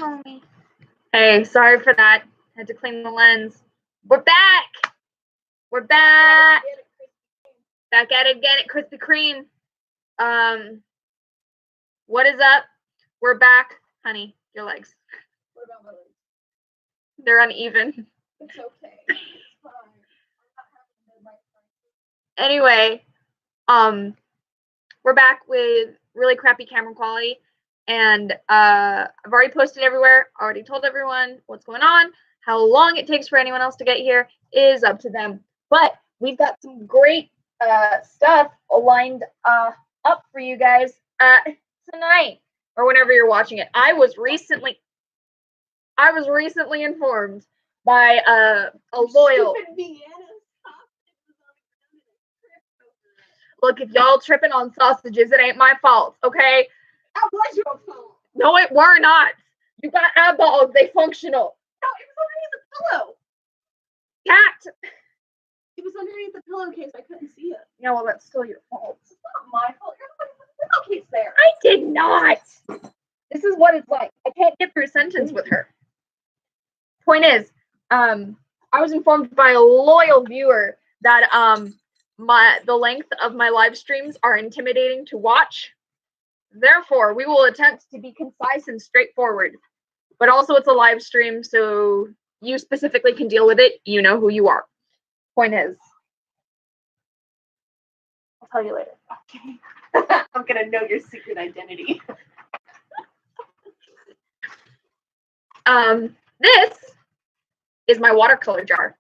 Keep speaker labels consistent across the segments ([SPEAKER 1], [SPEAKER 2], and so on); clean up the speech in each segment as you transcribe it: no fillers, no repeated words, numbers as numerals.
[SPEAKER 1] homie. Hey, sorry for that. Had to clean the lens. We're back. We're back. Back at it again at Krispy Kreme. What is up? We're back. Honey, your legs.
[SPEAKER 2] What about my legs?
[SPEAKER 1] They're uneven.
[SPEAKER 2] It's okay. It's fine. I'm not having my
[SPEAKER 1] Anyway, we're back with really crappy camera quality, and I've already posted everywhere, already told everyone what's going on. How long it takes for anyone else to get here is up to them. But we've got some great stuff lined up for you guys tonight or whenever you're watching it. I was recently informed by a loyal. Look, if y'all tripping on sausages, it ain't my fault, okay?
[SPEAKER 2] That was your fault.
[SPEAKER 1] No, it were not. You got eyeballs. They functional.
[SPEAKER 2] No, it was underneath the pillow.
[SPEAKER 1] Cat.
[SPEAKER 2] It was underneath the pillowcase. I couldn't see it.
[SPEAKER 1] Yeah, well, that's still your fault.
[SPEAKER 2] It's not my fault. You're the one who put the pillowcase there.
[SPEAKER 1] I did not. This is what it's like. I can't get through a sentence with her. Point is, I was informed by a loyal viewer that the length of my live streams are intimidating to watch. Therefore, we will attempt to be concise and straightforward. But also, it's a live stream, so you specifically can deal with it. You know who you are. Point is, I'll tell you later.
[SPEAKER 2] Okay. I'm gonna know your secret identity.
[SPEAKER 1] This is my watercolor jar.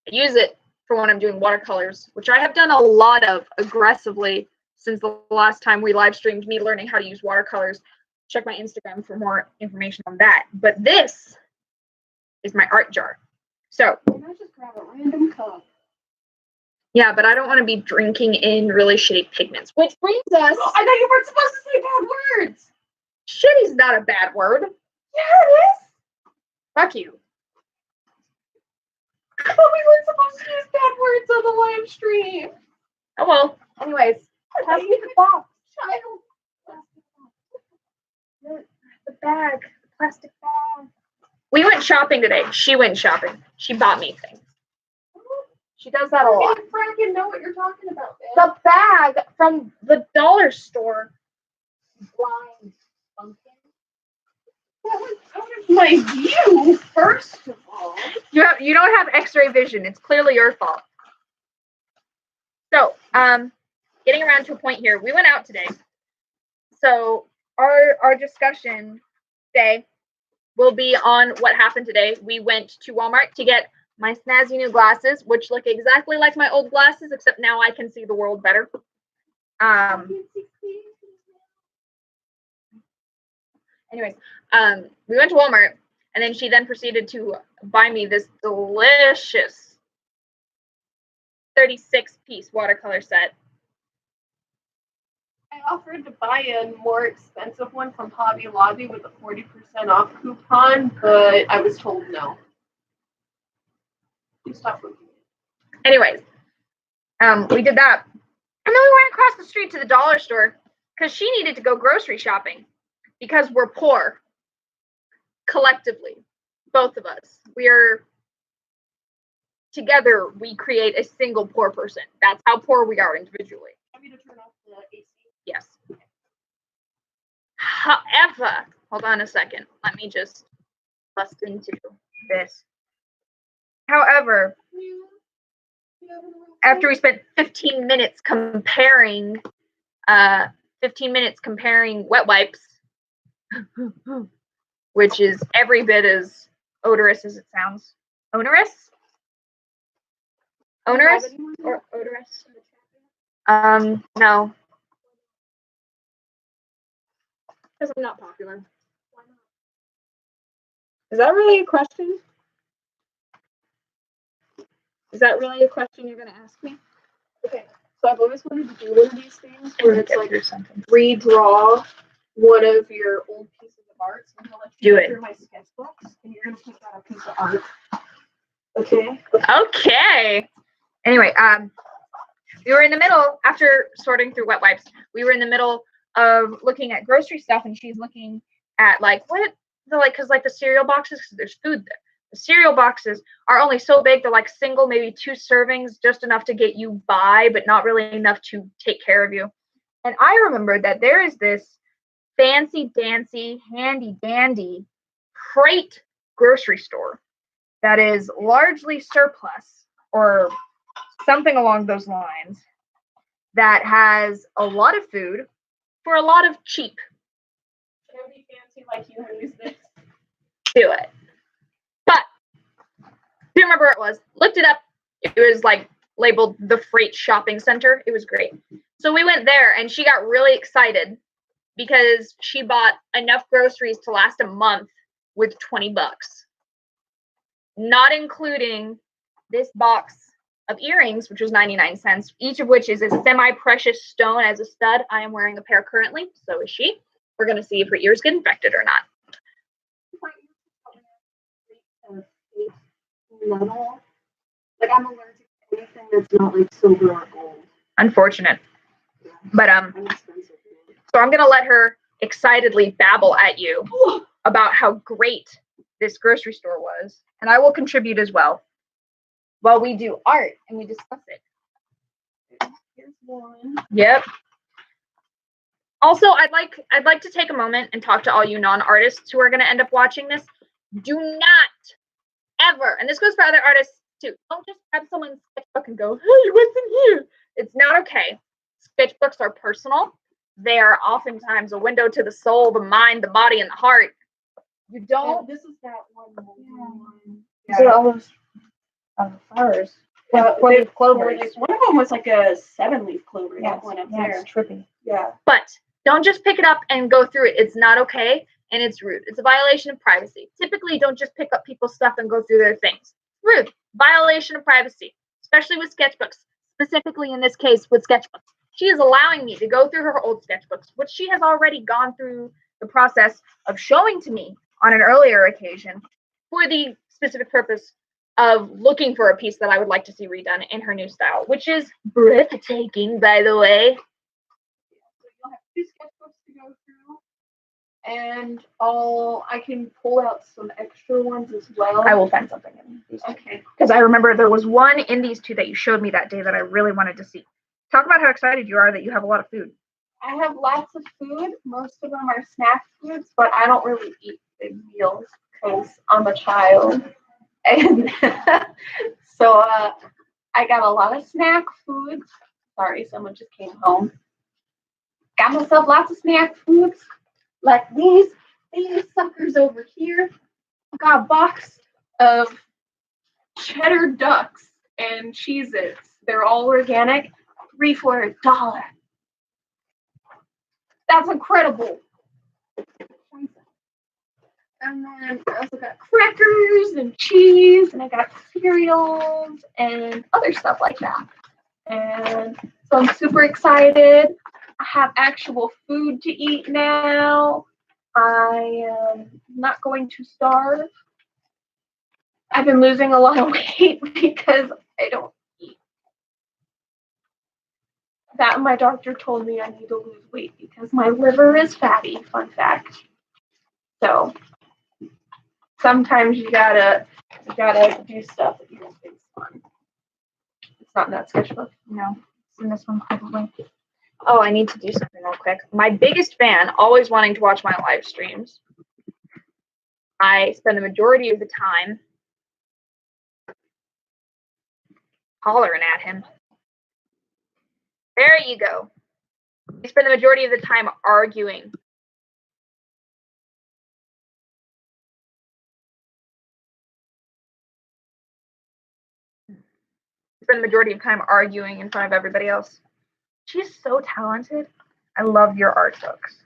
[SPEAKER 1] I use it for when I'm doing watercolors, which I have done a lot of aggressively since the last time we live streamed me learning how to use watercolors. Check my Instagram for more information on that. But this is my art jar. So,
[SPEAKER 2] Can I just grab a random cup?
[SPEAKER 1] yeah, but I don't want to be drinking in really shitty pigments, which brings us.
[SPEAKER 2] Oh, I thought you weren't supposed to say bad words.
[SPEAKER 1] Shitty's not a bad word.
[SPEAKER 2] Yeah, it is.
[SPEAKER 1] Fuck you.
[SPEAKER 2] I thought we weren't supposed to use bad words on the live stream.
[SPEAKER 1] Oh well. Anyways,
[SPEAKER 2] Pass me the box, child.
[SPEAKER 1] the bag, the plastic bag. We went shopping today. She went shopping. She bought me things. She does that a lot.
[SPEAKER 2] I freaking know what you're talking about, man.
[SPEAKER 1] The bag from the dollar store. Blind pumpkin.
[SPEAKER 2] That was out of my view, first of all.
[SPEAKER 1] You don't have X-ray vision. It's clearly your fault. So, getting around to a point here. We went out today. So our discussion today will be on what happened today. We went to Walmart to get my snazzy new glasses, which look exactly like my old glasses, except now I can see the world better. Anyways, we went to Walmart, and then she then proceeded to buy me this delicious 36-piece watercolor set.
[SPEAKER 2] I offered to buy a more expensive one from Hobby Lobby with a 40% off coupon, but I was told no. You stop looking.
[SPEAKER 1] Anyways, we did that. And then we went across the street to the dollar store because she needed to go grocery shopping because we're poor. Collectively, both of us. Together, we create a single poor person. That's how poor we are individually.
[SPEAKER 2] Want me to turn off the AC?
[SPEAKER 1] Yes. However, hold on a second. Let me just bust into this. However, after we spent 15 minutes comparing wet wipes, which is every bit as odorous as it sounds. Onerous? Onerous or odorous? No. Because I'm not popular.
[SPEAKER 2] Why not?
[SPEAKER 1] Is that really a question? Is that really a question you're going to ask me?
[SPEAKER 2] Okay, so I've always wanted to do one of these things where it's like redraw one of your old pieces of art. So I'm going to let you
[SPEAKER 1] Do
[SPEAKER 2] go
[SPEAKER 1] it.
[SPEAKER 2] through my sketchbooks, and you're going to pick out a piece of art. Okay?
[SPEAKER 1] Okay. Anyway, we were in the middle, after sorting through wet wipes, we were in the middle of looking at grocery stuff, and she's looking at, like, what So like, cause like the cereal boxes, cause there's food there. The cereal boxes are only so big. They're like single, maybe 2 servings, just enough to get you by, but not really enough to take care of you. And I remember that there is this fancy dancy, handy dandy freight grocery store that is largely surplus or something along those lines that has a lot of food for a lot of cheap.
[SPEAKER 2] Can I be fancy like you and use this?
[SPEAKER 1] Do it. But do remember where it was. Looked it up. It was like labeled the Freight Shopping Center. It was great. So we went there and she got really excited because she bought enough groceries to last a month with $20. Not including this box of earrings, which was 99 cents, each of which is a semi-precious stone as a stud. I am wearing a pair currently, so is she. We're going to see if her ears get infected or not.
[SPEAKER 2] Metal. Like I'm allergic to anything that's not like silver or gold.
[SPEAKER 1] Unfortunate. But so I'm gonna let her excitedly babble at you about how great this grocery store was, and I will contribute as well while we do art and we discuss it.
[SPEAKER 2] Here's one.
[SPEAKER 1] Yep. Also, I'd like to take a moment and talk to all you non-artists who are gonna end up watching this. Do not ever, and this goes for other artists too, don't just grab someone's sketchbook and go, hey, what's in here? It's not okay. Sketchbooks are personal. They are oftentimes a window to the soul, the mind, the body, and the heart. You don't.
[SPEAKER 2] This is that one.
[SPEAKER 1] Yeah. So all those flowers.
[SPEAKER 2] Well,
[SPEAKER 1] Four-leaf clovers.
[SPEAKER 2] One of them was like a 7-leaf clover.
[SPEAKER 1] Yes,
[SPEAKER 2] That one up
[SPEAKER 1] yeah,
[SPEAKER 2] there.
[SPEAKER 1] it's trippy.
[SPEAKER 2] Yeah.
[SPEAKER 1] But don't just pick it up and go through it. It's not okay, and it's rude. It's a violation of privacy. Typically, don't just pick up people's stuff and go through their things. Rude. Violation of privacy, especially with sketchbooks. Specifically in this case with sketchbooks. She is allowing me to go through her old sketchbooks, which she has already gone through the process of showing to me on an earlier occasion for the specific purpose of looking for a piece that I would like to see redone in her new style, which is breathtaking, by the way.
[SPEAKER 2] So you'll have 2 sketchbooks to go through, and I can pull out some extra ones as well.
[SPEAKER 1] I will find something in these two.
[SPEAKER 2] Okay.
[SPEAKER 1] Because I remember there was one in these 2 that you showed me that day that I really wanted to see. Talk about how excited you are that you have a lot of food.
[SPEAKER 2] I have lots of food. Most of them are snack foods, but I don't really eat big meals because I'm a child. And so I got a lot of snack foods. Sorry, someone just came home. Got myself lots of snack foods like these suckers over here. I got a box of cheddar ducks and Cheez-Its. They're all organic. 3 for $1. That's incredible. And then I also got crackers and cheese, and I got cereals and other stuff like that. And so I'm super excited. I have actual food to eat now. I am not going to starve. I've been losing a lot of weight because I don't eat. That my doctor told me I need to lose weight because my liver is fatty, fun fact. So sometimes you gotta do stuff that you don't think is fun. It's not in that sketchbook.
[SPEAKER 1] No, it's in this one probably. Oh, I need to do something real quick. My biggest fan, always wanting to watch my live streams. I spend the majority of the time hollering at him. There you go. I spend the majority of the time arguing. Spend the majority of time arguing in front of everybody else. She's so talented. I love your art books.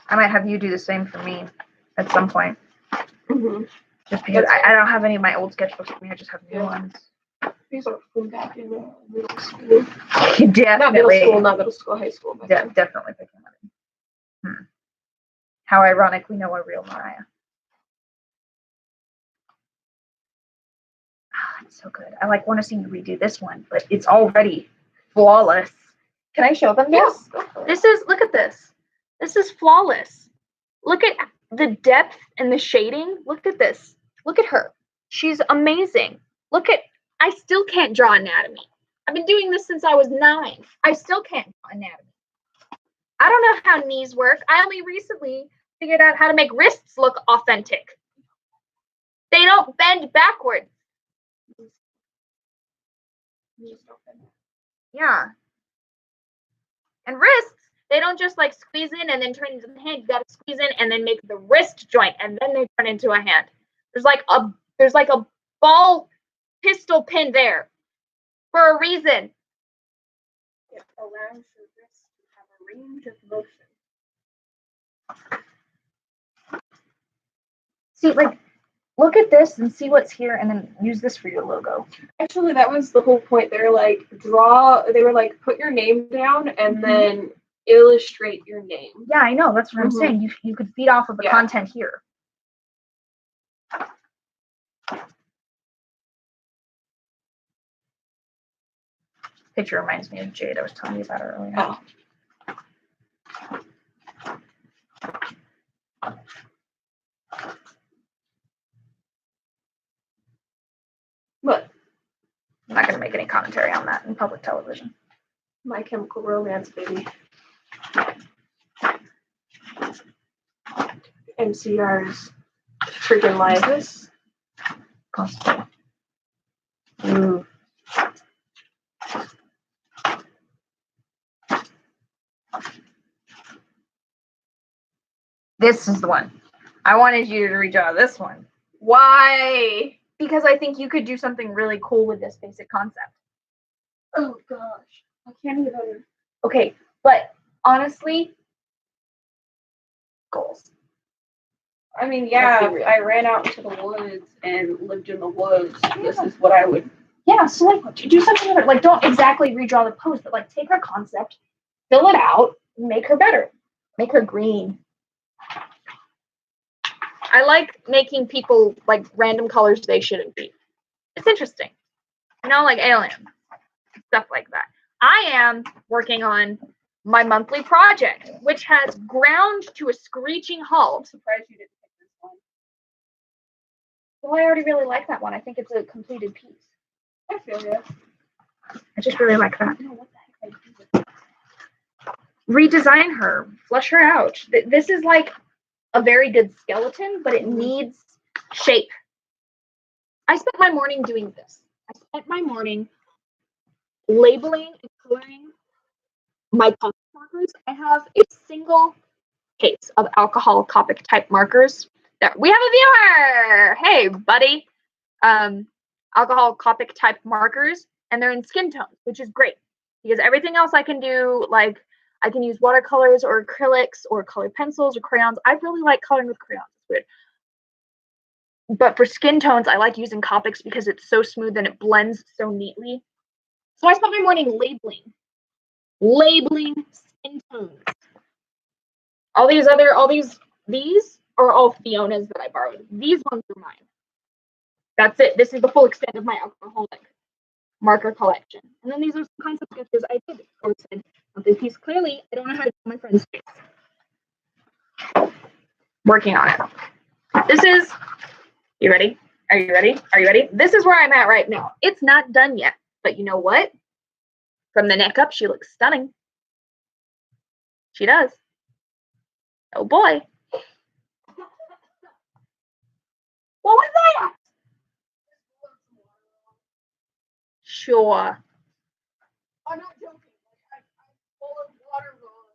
[SPEAKER 1] I might have you do the same for me at some point.
[SPEAKER 2] Mm-hmm.
[SPEAKER 1] Just because I don't have any of my old sketchbooks with me. I just have new ones.
[SPEAKER 2] These are from back in middle school.
[SPEAKER 1] Definitely.
[SPEAKER 2] Not middle school, high school.
[SPEAKER 1] Definitely picking money. How ironic, we know a real Mariah. Oh, that's so good. I want to see you redo this one, but it's already flawless. Can I show them this?
[SPEAKER 2] Yes. Go for it.
[SPEAKER 1] Look at this. This is flawless. Look at the depth and the shading. Look at this. Look at her. She's amazing. I still can't draw anatomy. I've been doing this since I was 9. I still can't draw anatomy. I don't know how knees work. I only recently figured out how to make wrists look authentic. They don't bend backwards. Yeah. And wrists, they don't just like squeeze in and then turn into the hand. You gotta squeeze in and then make the wrist joint and then they turn into a hand. There's like a ball pistol pin there for a reason.
[SPEAKER 2] It allows your wrist to have a range of motion.
[SPEAKER 1] See, like, look at this and see what's here and then use this for your logo.
[SPEAKER 2] Actually, that was the whole point. They were like, put your name down and then illustrate your name.
[SPEAKER 1] Yeah, I know. That's what I'm saying. You could feed off of the content here. Picture reminds me of Jade. I was telling you about her earlier.
[SPEAKER 2] Oh. What?
[SPEAKER 1] I'm not going to make any commentary on that in public television.
[SPEAKER 2] My Chemical Romance, baby. MCR's freaking live. This.
[SPEAKER 1] Constantly. Ooh. This is the one. I wanted you to redraw this one.
[SPEAKER 2] Why?
[SPEAKER 1] Because I think you could do something really cool with this basic concept.
[SPEAKER 2] Oh gosh. I can't even.
[SPEAKER 1] Okay, but honestly, goals.
[SPEAKER 2] I mean, yeah, if I ran out into the woods and lived in the woods, this is what I would.
[SPEAKER 1] Yeah, so like do something with her. Like don't exactly redraw the pose, but like take her concept, fill it out, and make her better. Make her green. I like making people like random colors they shouldn't be. It's interesting. You know, like aliens. Stuff like that. I am working on my monthly project, which has ground to a screeching halt.
[SPEAKER 2] I'm surprised you didn't pick this one.
[SPEAKER 1] Well, I already really like that one. I think it's a completed piece.
[SPEAKER 2] I feel you.
[SPEAKER 1] I just really like that.
[SPEAKER 2] I don't know what the heck I do.
[SPEAKER 1] Redesign her, flush her out. This is like a very good skeleton, but it needs shape. I spent my morning doing this. I spent my morning labeling and coloring my Copic markers. I have a single case of alcohol Copic type markers. There, we have a viewer. Hey, buddy. Alcohol Copic type markers, and they're in skin tones, which is great because everything else I can do, like I can use watercolors or acrylics or colored pencils or crayons. I really like coloring with crayons. It's weird. But for skin tones, I like using Copics because it's so smooth and it blends so neatly. So I spent my morning labeling skin tones. These are all Fiona's that I borrowed. These ones are mine. That's it. This is the full extent of my alcoholic marker collection. And then these are some concept sketches I did or said this piece clearly. I don't know how to do my friend's face. Working on it. This is. You ready? Are you ready? Are you ready? This is where I'm at right now. It's not done yet, but you know what? From the neck up, she looks stunning. She does. Oh boy. What was that? Sure.
[SPEAKER 2] I'm not joking. I poured water wrong.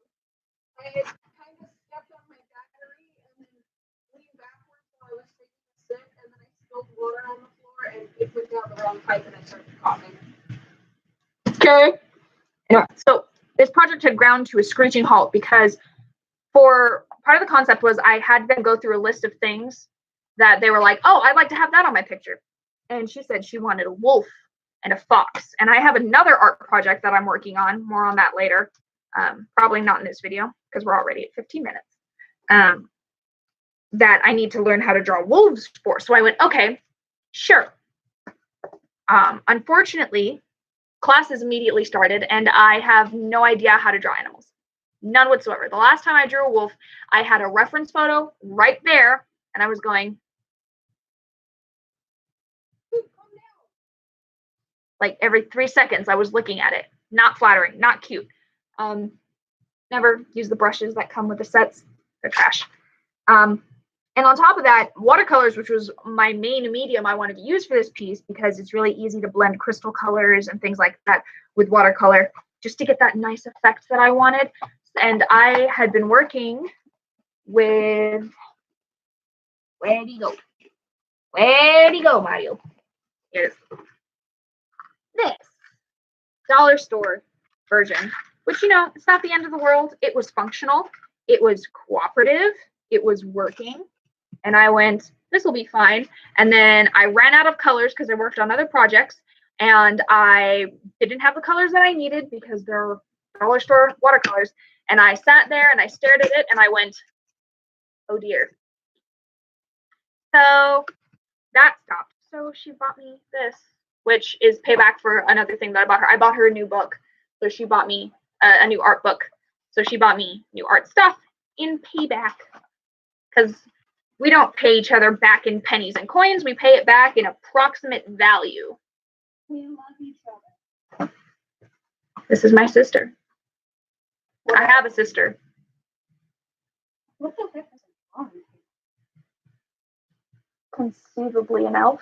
[SPEAKER 2] I had kind of stepped on my battery and then leaned backwards while I was taking a sip, and then I spilled water on the floor and it went down the wrong pipe and I started coughing.
[SPEAKER 1] Okay. Anyway, so this project had ground to a screeching halt because for part of the concept was I had them go through a list of things that they were like, oh, I'd like to have that on my picture. And she said she wanted a wolf and a fox. And I have another art project that I'm working on. More on that later. Probably not in this video because we're already at 15 minutes. That I need to learn how to draw wolves for. So I went, okay, sure. Unfortunately, classes immediately started, and I have no idea how to draw animals. None whatsoever. The last time I drew a wolf, I had a reference photo right there, and I was going, like every 3 seconds, I was looking at it. Not flattering, not cute. Never use the brushes that come with the sets. They're trash. And on top of that, watercolors, which was my main medium I wanted to use for this piece because it's really easy to blend crystal colors and things like that with watercolor just to get that nice effect that I wanted. And I had been working with, where'd he go? Where'd he go, Mario? Here's this dollar store version, which, you know, it's not the end of the world. It was functional. It was cooperative. It was working. And I went, this will be fine. And then I ran out of colors because I worked on other projects, and I didn't have the colors that I needed because they're dollar store watercolors. And I sat there and I stared at it and I went, oh dear. So that stopped. So she bought me this, which is payback for another thing that I bought her. I bought her a new book. So she bought me a new art book. So she bought me new art stuff in payback. Because we don't pay each other back in pennies and coins. We pay it back in approximate value.
[SPEAKER 2] We love each other.
[SPEAKER 1] This is my sister. I have a sister.
[SPEAKER 2] What the heck is on?
[SPEAKER 1] Conceivably an elf.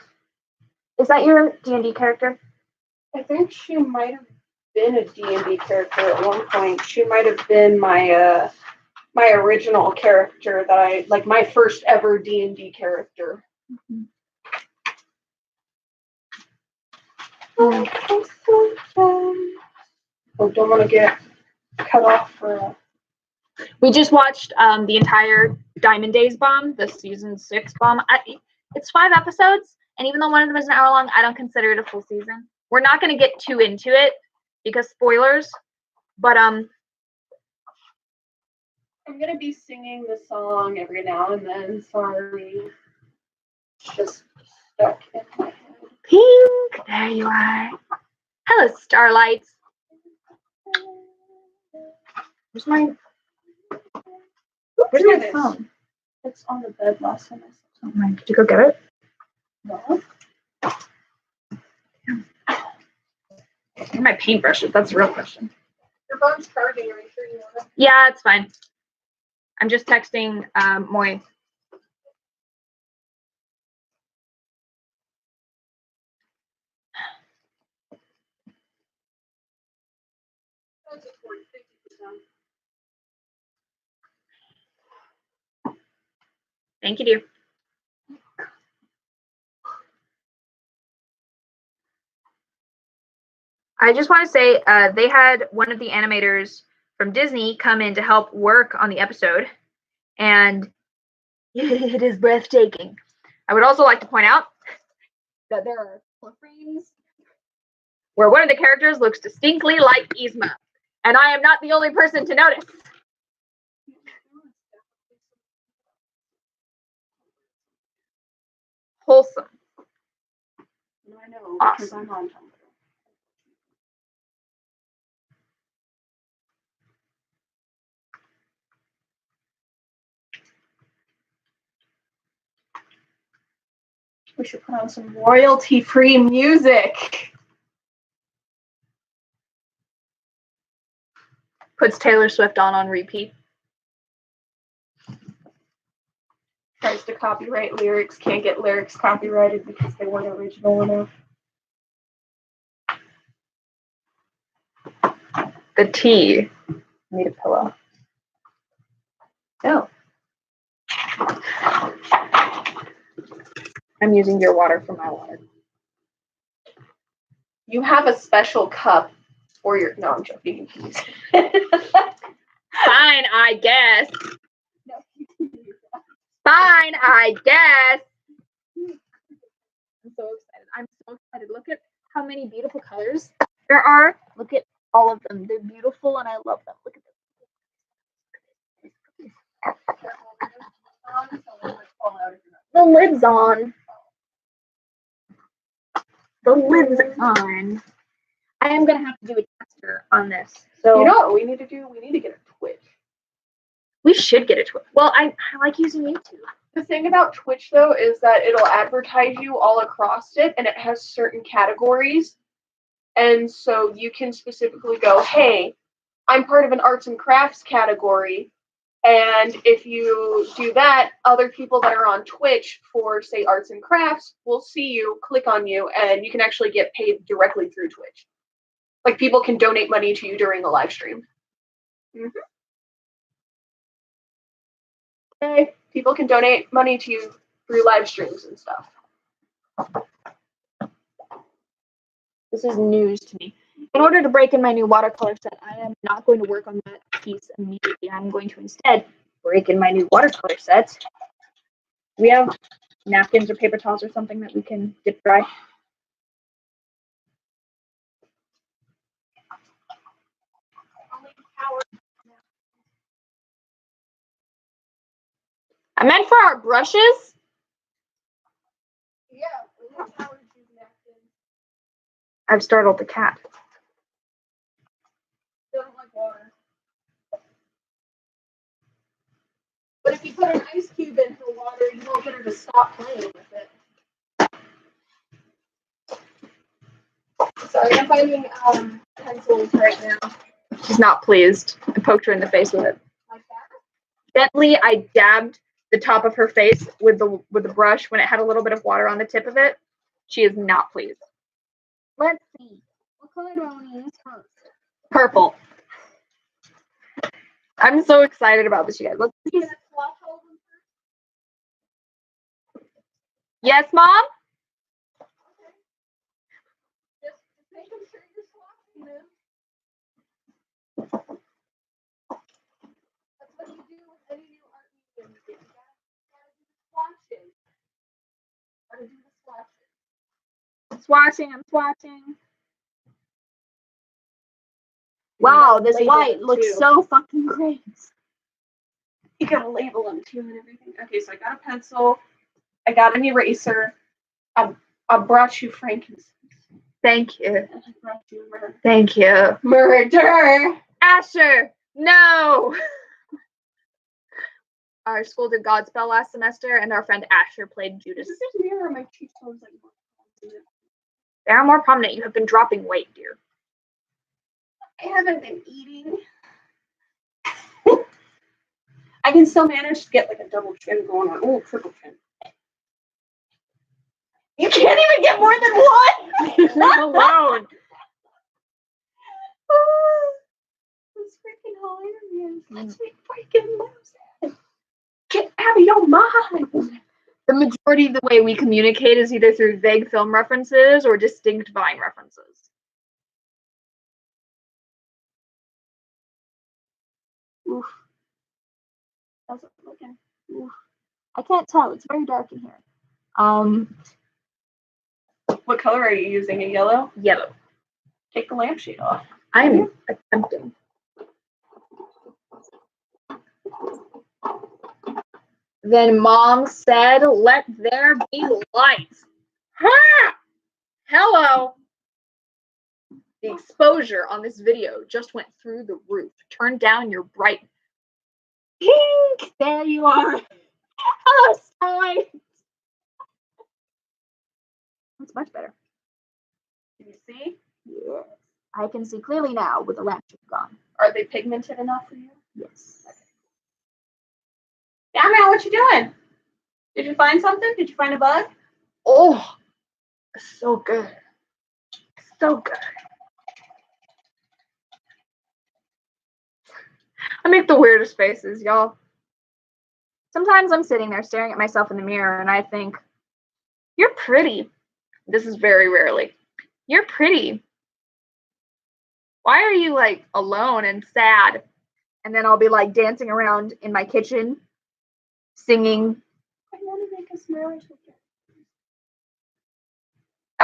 [SPEAKER 1] Is that your D&D character?
[SPEAKER 2] I think she might have been a D&D character at one point. She might have been my my original character that I like, my first ever D&D character.
[SPEAKER 1] Mm-hmm.
[SPEAKER 2] Oh, don't want to get cut off for.
[SPEAKER 1] We just watched the entire Diamond Days bomb, the season 6 bomb. It's 5 episodes, and even though one of them is an hour long, I don't consider it a full season. We're not going to get too into it because spoilers, but
[SPEAKER 2] I'm gonna be singing the song every now and then. Sorry, it's just stuck in my head.
[SPEAKER 1] Pink, there you are. Hello, Starlights. Where's my phone?
[SPEAKER 2] It's on the bed last time I saw it.
[SPEAKER 1] Oh my, did you go get it?
[SPEAKER 2] No.
[SPEAKER 1] Where are my paintbrushes? That's the real question.
[SPEAKER 2] Your phone's charging. Are you sure you know that?
[SPEAKER 1] Yeah, it's fine. I'm just texting Moy.
[SPEAKER 2] That's a 50%.
[SPEAKER 1] Thank you, dear. I just want to say they had one of the animators from Disney come in to help work on the episode, and it is breathtaking. I would also like to point out that there are frames where one of the characters looks distinctly like Yzma, and I am not the only person to notice. Wholesome.
[SPEAKER 2] I know,
[SPEAKER 1] Awesome.
[SPEAKER 2] because I'm on Tumblr. We should put on some royalty-free music.
[SPEAKER 1] Puts Taylor Swift on repeat.
[SPEAKER 2] Tries to copyright lyrics, can't get lyrics copyrighted because they weren't original enough.
[SPEAKER 1] The tea. Need a pillow. Oh. I'm using your water for my water.
[SPEAKER 2] You have a special cup for your. No, I'm joking.
[SPEAKER 1] Fine, I guess. Fine, I guess. I'm so excited. I'm so excited. Look at how many beautiful colors there are. Look at all of them. They're beautiful and I love them. Look at them. The lid's on. The lid's on. I am gonna have to do a tester on this. So
[SPEAKER 2] You know what we need to do? We need to get a Twitch.
[SPEAKER 1] we should get a Twitch. Well, I like using YouTube.
[SPEAKER 2] The thing about Twitch though is that it'll advertise you all across it, and it has certain categories. And so you can specifically go, hey, I'm part of an arts and crafts category. And if you do that, other people that are on Twitch for, say, arts and crafts will see you, click on you, and you can actually get paid directly through Twitch. Like, people can donate money to you during the live stream. Okay. People can donate money to you through live streams and stuff.
[SPEAKER 1] This is news to me. In order to break in my new watercolor set, I am not going to work on that piece immediately. I'm going to instead break in my new watercolor set. We have napkins or paper towels or something that we can dip dry. I meant for our brushes.
[SPEAKER 2] Yeah, we have Howard use napkins.
[SPEAKER 1] I've startled the cat.
[SPEAKER 2] Doesn't like water. But if you put an ice cube in her water, you won't get her to stop playing with it. Sorry, I'm finding pencils right now.
[SPEAKER 1] She's not pleased. I poked her in the face with it.
[SPEAKER 2] Like that?
[SPEAKER 1] Gently, I dabbed the top of her face with the brush when it had a little bit of water on the tip of it. She is not pleased. Let's see. What color do I want to use first? Purple. I'm so excited about this, you guys. Let's see. Yes, Mom?
[SPEAKER 2] Just making sure you're swatching them. That's what you do with any new art medium. You gotta do the swatches. Gotta do the swatches.
[SPEAKER 1] I'm swatching. Wow, this
[SPEAKER 2] label
[SPEAKER 1] white
[SPEAKER 2] them,
[SPEAKER 1] looks
[SPEAKER 2] too.
[SPEAKER 1] so fucking great.
[SPEAKER 2] You gotta label them too and everything. Okay, so I got a pencil. I got an eraser. I brought you frankincense.
[SPEAKER 1] Thank you.
[SPEAKER 2] I brought you murder.
[SPEAKER 1] Thank you.
[SPEAKER 2] Murder!
[SPEAKER 1] Asher, no! Our school did Godspell last semester, and our friend Asher played Judas.
[SPEAKER 2] This is mirror my cheeks. I was like,
[SPEAKER 1] They are more prominent. You have been dropping weight, dear.
[SPEAKER 2] I haven't been eating. I can still manage to get like a double chin going on. Oh, triple chin. You can't even get more than one.
[SPEAKER 1] Leave me alone.
[SPEAKER 2] That's freaking hilarious. Let's be freaking lose. Get out of your mind.
[SPEAKER 1] The majority of the way we communicate is either through vague film references or distinct Vine references. Oof. How's it looking? Oof. I can't tell. It's very dark in here.
[SPEAKER 2] What color are you using? A yellow?
[SPEAKER 1] Yellow.
[SPEAKER 2] Take the lampshade off.
[SPEAKER 1] I'm attempting. Then Mom said, "Let there be light." Ha! Hello. The exposure on this video just went through the roof. Turn down your bright pink. There you are. Oh, sorry. That's much better.
[SPEAKER 2] Can you see?
[SPEAKER 1] Yes. I can see clearly now with the lampshade gone.
[SPEAKER 2] Are they pigmented enough for you?
[SPEAKER 1] Yes.
[SPEAKER 2] Yeah, man, what you doing? Did you find something? Did you find a bug?
[SPEAKER 1] Oh, so good. So good. I make the weirdest faces, y'all. Sometimes I'm sitting there staring at myself in the mirror and I think, you're pretty. This is very rarely. You're pretty. Why are you like alone and sad? And then I'll be like dancing around in my kitchen, singing.
[SPEAKER 2] I want to make a smiley with you.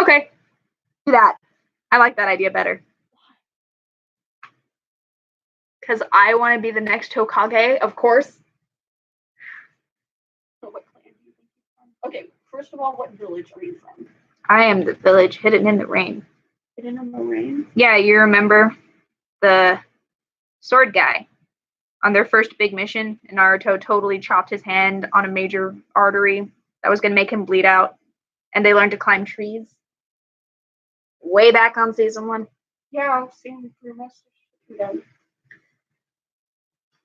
[SPEAKER 1] Okay, do that. I like that idea better. Because I want to be the next Hokage, of course.
[SPEAKER 2] So what clan do you think you're from? Okay, first of all, what village are you from?
[SPEAKER 1] I am the village hidden in the rain.
[SPEAKER 2] Hidden in the Rain?
[SPEAKER 1] Yeah, you remember the sword guy on their first big mission, and Naruto totally chopped his hand on a major artery that was going to make him bleed out, and they learned to climb trees. Way back on season 1.
[SPEAKER 2] Yeah, I've seen your message.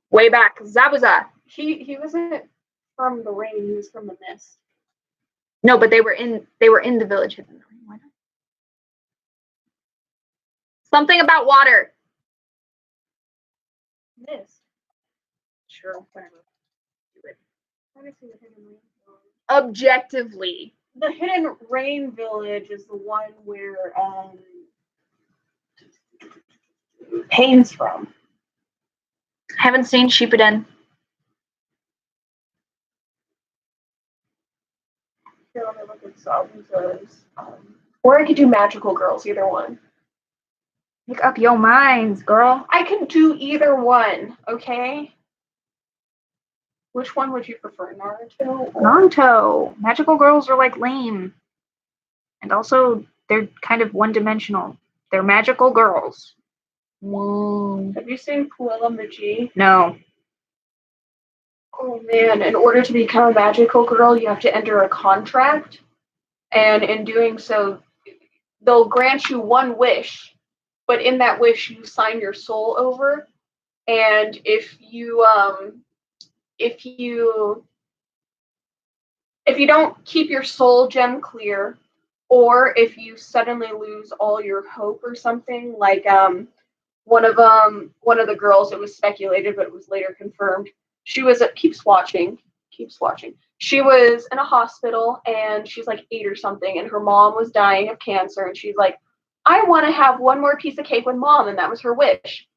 [SPEAKER 1] Way back, Zabuza.
[SPEAKER 2] He wasn't from the rain. He was from the mist.
[SPEAKER 1] No, but they were in the village hidden in the rain. Why not? Something about water.
[SPEAKER 2] Mist.
[SPEAKER 1] Sure, whatever. Do it.
[SPEAKER 2] Let me see the Hidden Rain Village.
[SPEAKER 1] Objectively.
[SPEAKER 2] The Hidden Rain Village is the one where Pain's from.
[SPEAKER 1] Haven't seen Shippuden.
[SPEAKER 2] Here, let me look at Zabuza's. Or I could do Magical Girls, either one.
[SPEAKER 1] Make up your minds, girl.
[SPEAKER 2] I can do either one, okay? Which one would you prefer, Naruto?
[SPEAKER 1] Naruto. Magical girls are like lame. And also, they're kind of one-dimensional. They're magical girls. Whoa.
[SPEAKER 2] Have you seen Puella Magi?
[SPEAKER 1] No.
[SPEAKER 2] Oh man, in order to become a magical girl, you have to enter a contract. And in doing so, they'll grant you one wish. But in that wish, you sign your soul over. And if you don't keep your soul gem clear, or if you suddenly lose all your hope or something, like one of the girls, it was speculated, but it was later confirmed. She was keeps watching. She was in a hospital and she's like 8 or something, and her mom was dying of cancer, and she's like, I want to have one more piece of cake with mom, and that was her wish.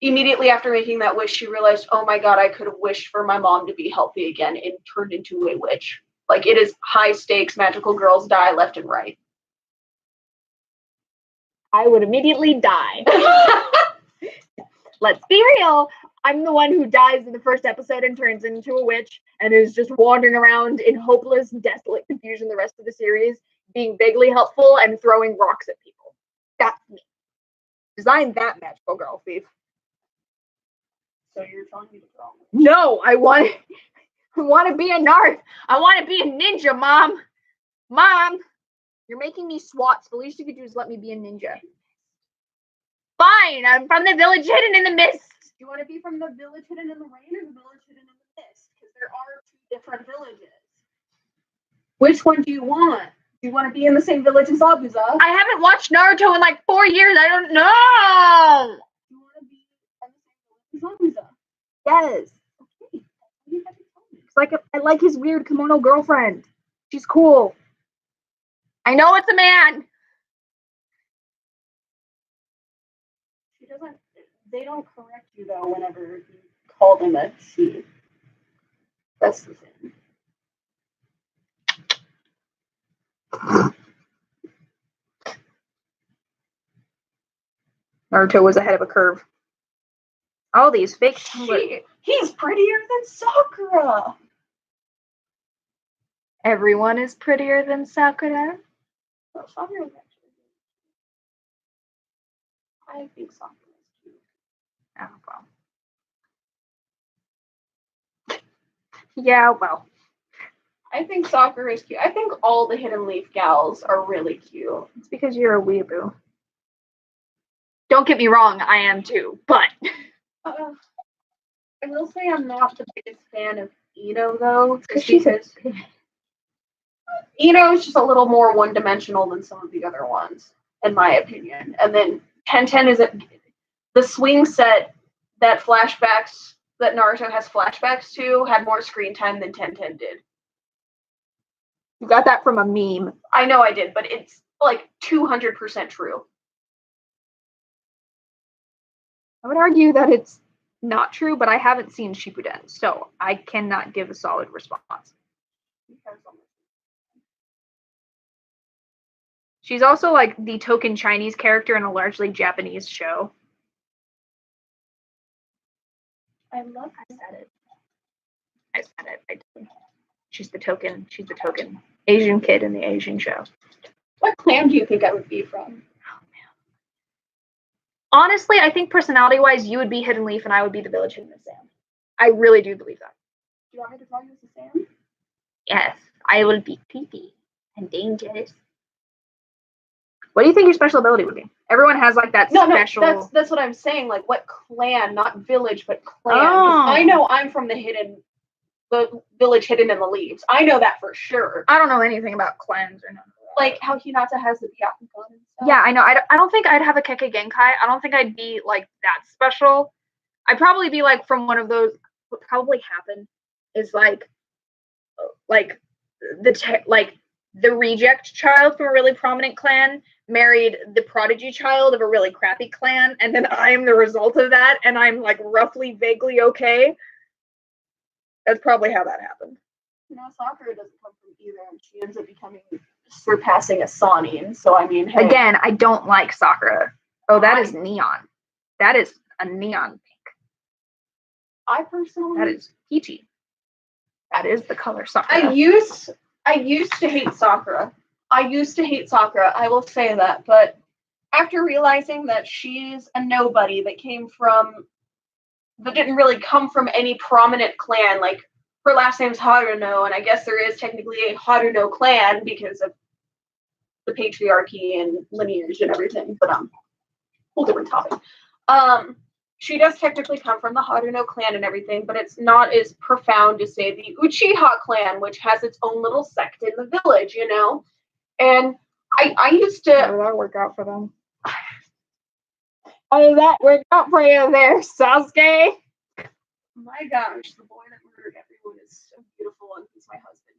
[SPEAKER 2] Immediately after making that wish, she realized, oh my god, I could have wished for my mom to be healthy again, and turned into a witch. Like, it is high stakes, magical girls die left and right.
[SPEAKER 1] I would immediately die. Let's be real. I'm the one who dies in the first episode and turns into a witch and is just wandering around in hopeless, desolate confusion the rest of the series, being vaguely helpful and throwing rocks at people. That's me. Design that magical girl, thief.
[SPEAKER 2] So you're telling me to go?
[SPEAKER 1] No, I want to be a narc. I want to be a ninja, Mom. Mom, you're making me swats. The least you could do is let me be a ninja. Fine, I'm from the village hidden in the mist.
[SPEAKER 2] Do you want to be from the village hidden in the rain or the village hidden in the mist? Because there are 2 different villages. Which one do you want? Do you want to be in the same village as Zabuza?
[SPEAKER 1] I haven't watched Naruto in like 4 years. I don't know.
[SPEAKER 2] Do you want to be in the same village as Zabuza?
[SPEAKER 1] Yes.
[SPEAKER 2] Okay. You have to tell me.
[SPEAKER 1] I like his weird kimono girlfriend. She's cool. I know it's a man.
[SPEAKER 2] She doesn't. They don't correct you though whenever you call them a she. That's the thing.
[SPEAKER 1] Naruto was ahead of a curve. All these fake.
[SPEAKER 2] He's prettier than Sakura.
[SPEAKER 1] Everyone is prettier than Sakura.
[SPEAKER 2] Well, Sakura is actually. I think Sakura is cute.
[SPEAKER 1] Oh well. Yeah, well.
[SPEAKER 2] I think Sakura is cute. I think all the Hidden Leaf gals are really cute.
[SPEAKER 1] It's because you're a weeaboo. Don't get me wrong, I am too, but
[SPEAKER 2] I will say I'm not the biggest fan of Ino though,
[SPEAKER 1] because
[SPEAKER 2] Ino is just a little more one-dimensional than some of the other ones, in my opinion. And then 1010 isn't the swing set that Naruto has flashbacks to had more screen time than 1010 did.
[SPEAKER 1] You got that from a meme.
[SPEAKER 2] I know I did, but it's like 200% true.
[SPEAKER 1] I would argue that it's not true, but I haven't seen Shippuden, so I cannot give a solid response. She's also like the token Chinese character in a largely Japanese show.
[SPEAKER 2] I said it.
[SPEAKER 1] I said it. I did. She's the token Asian kid in the Asian show.
[SPEAKER 2] What clan do you think I would be from?
[SPEAKER 1] Honestly, I think personality-wise, you would be Hidden Leaf and I would be the Village Hidden in Sand. I really do believe that.
[SPEAKER 2] Do you want me to draw you as a Sam?
[SPEAKER 1] Yes, I will be creepy and dangerous. What do you think your special ability would be? Everyone has like that special.
[SPEAKER 2] No, that's what I'm saying. Like what clan, not village, but clan. I know I'm from the village hidden in the leaves. I know that for sure.
[SPEAKER 1] I don't know anything about clans or nothing.
[SPEAKER 2] Like how Hinata has the Byakugan and stuff.
[SPEAKER 1] Yeah, I know. I don't think I'd have a Kekkei Genkai. I don't think I'd be like that special. I'd probably be like from one of those. What probably happened is like the reject child from a really prominent clan married the prodigy child of a really crappy clan, and then I am the result of that, and I'm like roughly vaguely okay. That's probably how that happened.
[SPEAKER 2] No, Sakura doesn't come from either, and she ends up surpassing a Sanin. So I mean, hey.
[SPEAKER 1] Again, I don't like Sakura. Oh, that is neon. That is a neon pink.
[SPEAKER 2] I personally.
[SPEAKER 1] That is peachy. That is the color Sakura.
[SPEAKER 2] I used to hate Sakura. I will say that, but after realizing that she's a nobody that didn't really come from any prominent clan, like her last name's Haruno, and I guess there is technically a Haruno clan because of the patriarchy and lineage and everything, but whole different topic. She does technically come from the Haruno clan and everything, but it's not as profound as, say, the Uchiha clan, which has its own little sect in the village, you know? And I used to...
[SPEAKER 1] How did that work out for them? How did that work out for you there, Sasuke?
[SPEAKER 2] My gosh, the boy that murdered everyone is so beautiful, and he's my husband.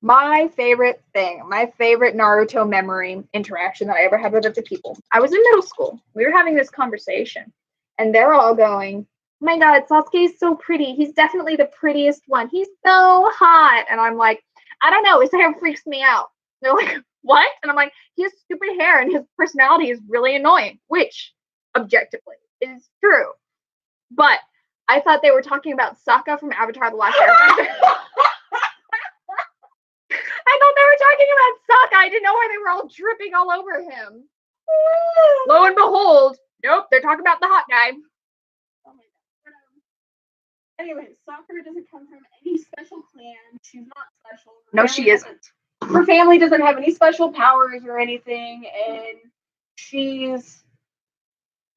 [SPEAKER 1] My favorite thing, my favorite Naruto memory interaction that I ever had with other people. I was in middle school. We were having this conversation. And they're all going, oh my God, Sasuke is so pretty. He's definitely the prettiest one. He's so hot. And I'm like, I don't know. His hair freaks me out. They're like, what? And I'm like, he has stupid hair and his personality is really annoying, which objectively is true. But I thought they were talking about Sokka from Avatar The Last Airbender. I thought they were talking about Sokka. I didn't know why they were all dripping all over him. Lo and behold, nope, they're talking about the hot guy.
[SPEAKER 2] Oh my God. Anyway, Sakura doesn't come from any special clan. She's not special.
[SPEAKER 1] No, she isn't.
[SPEAKER 2] Her family doesn't have any special powers or anything, and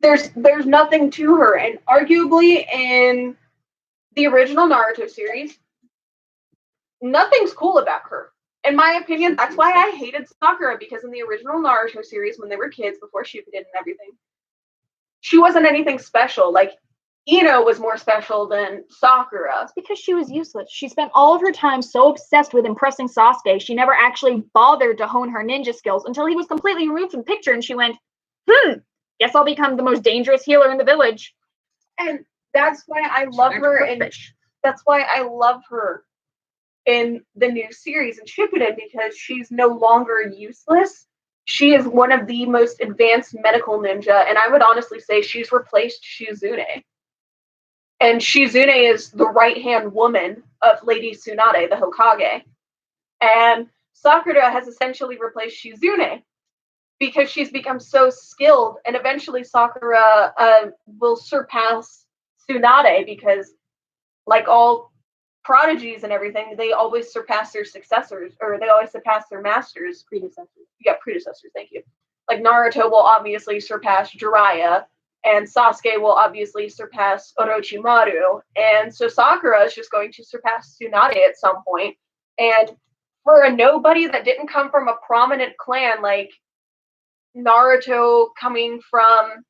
[SPEAKER 2] there's nothing to her. And arguably in the original Naruto series, nothing's cool about her. In my opinion, that's why I hated Sakura, because in the original Naruto series, when they were kids, before Shippuden and everything, she wasn't anything special. Like, Ino was more special than Sakura.
[SPEAKER 1] It's because she was useless. She spent all of her time so obsessed with impressing Sasuke, she never actually bothered to hone her ninja skills until he was completely removed from the picture, and she went, guess I'll become the most dangerous healer in the village.
[SPEAKER 2] And that's why I love her, and that's why I love her in the new series in Shippuden, because she's no longer useless. She is one of the most advanced medical ninja, and I would honestly say she's replaced Shizune. And Shizune is the right-hand woman of Lady Tsunade, the Hokage. And Sakura has essentially replaced Shizune because she's become so skilled, and eventually Sakura will surpass Tsunade because, like all prodigies and everything, they always surpass their successors, or they always surpass their masters. Predecessors, thank you. Like Naruto will obviously surpass Jiraiya, and Sasuke will obviously surpass Orochimaru, and so Sakura is just going to surpass Tsunade at some point. And for a nobody that didn't come from a prominent clan, like Naruto coming from,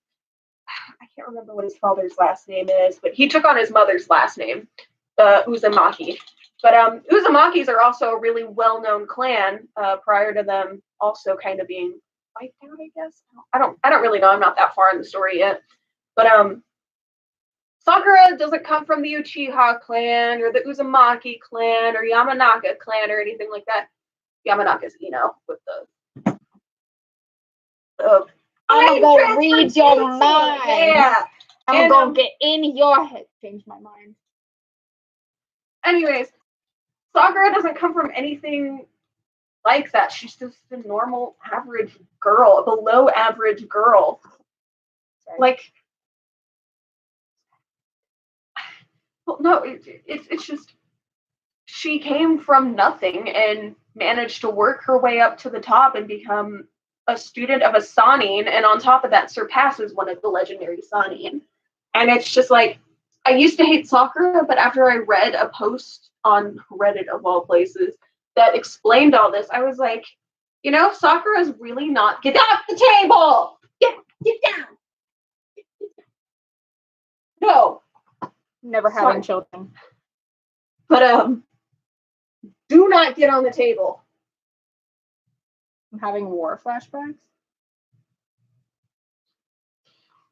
[SPEAKER 2] I can't remember what his father's last name is, but he took on his mother's last name, Uzumaki. But Uzumakis are also a really well-known clan prior to them also kind of being wiped out, I guess. I don't really know. I'm not that far in the story yet. But Sakura doesn't come from the Uchiha clan or the Uzumaki clan or Yamanaka clan or anything like that. Yamanaka's Ino with the
[SPEAKER 1] I'm gonna read your mind.
[SPEAKER 2] Yeah.
[SPEAKER 1] I'm gonna get in your head. Change my mind.
[SPEAKER 2] Anyways, Sakura doesn't come from anything like that. She's just a normal, average girl, a below average girl.
[SPEAKER 1] Sorry.
[SPEAKER 2] Like, well, no, it's just she came from nothing and managed to work her way up to the top and become a student of a Sanin, and on top of that, surpasses one of the legendary Sanin. And it's just like, I used to hate Sakura, but after I read a post on Reddit of all places that explained all this, I was like, you know, Sakura's really not. Get off the table! Get down! No.
[SPEAKER 1] Never having children.
[SPEAKER 2] But do not get on the table.
[SPEAKER 1] I'm having war flashbacks.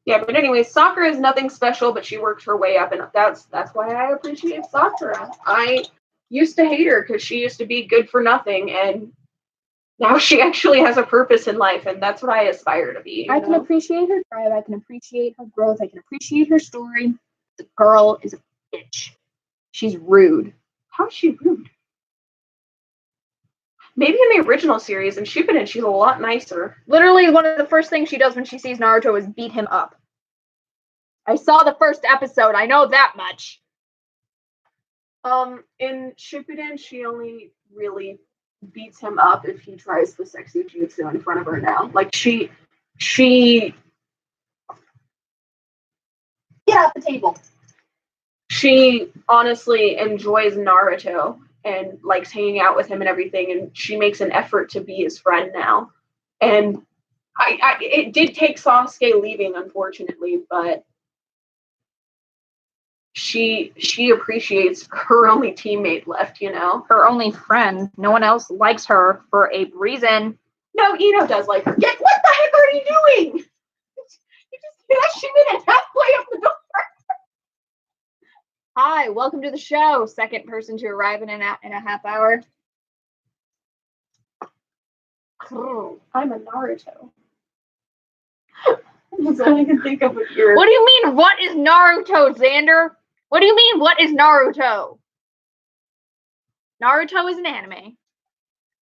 [SPEAKER 2] Yeah, but anyway, Sakura is nothing special, but she worked her way up, and that's why I appreciate Sakura. I used to hate her because she used to be good for nothing, and now she actually has a purpose in life, and that's what I aspire to be.
[SPEAKER 1] I can appreciate her drive. I can appreciate her growth. I can appreciate her story. The girl is a bitch. She's rude.
[SPEAKER 2] How's she rude? Maybe in the original series, in Shippuden, she's a lot nicer.
[SPEAKER 1] Literally, one of the first things she does when she sees Naruto is beat him up. I saw the first episode. I know that much.
[SPEAKER 2] In Shippuden, she only really beats him up if he tries the sexy jutsu in front of her now. Like, she
[SPEAKER 1] Get off the table.
[SPEAKER 2] She honestly enjoys Naruto and likes hanging out with him and everything, and she makes an effort to be his friend now. And it did take Sasuke leaving, unfortunately, but she appreciates her only teammate left, you know?
[SPEAKER 1] Her only friend. No one else likes her for a reason.
[SPEAKER 2] No, Ino does like her. Yeah, what the heck are you doing? You just dashed him in halfway up the door.
[SPEAKER 1] Hi, welcome to the show. Second person to arrive in a half hour.
[SPEAKER 2] I'm a Naruto. That's all I can think of with your...
[SPEAKER 1] What do you mean, what is Naruto, Xander? What do you mean, what is Naruto? Naruto is an anime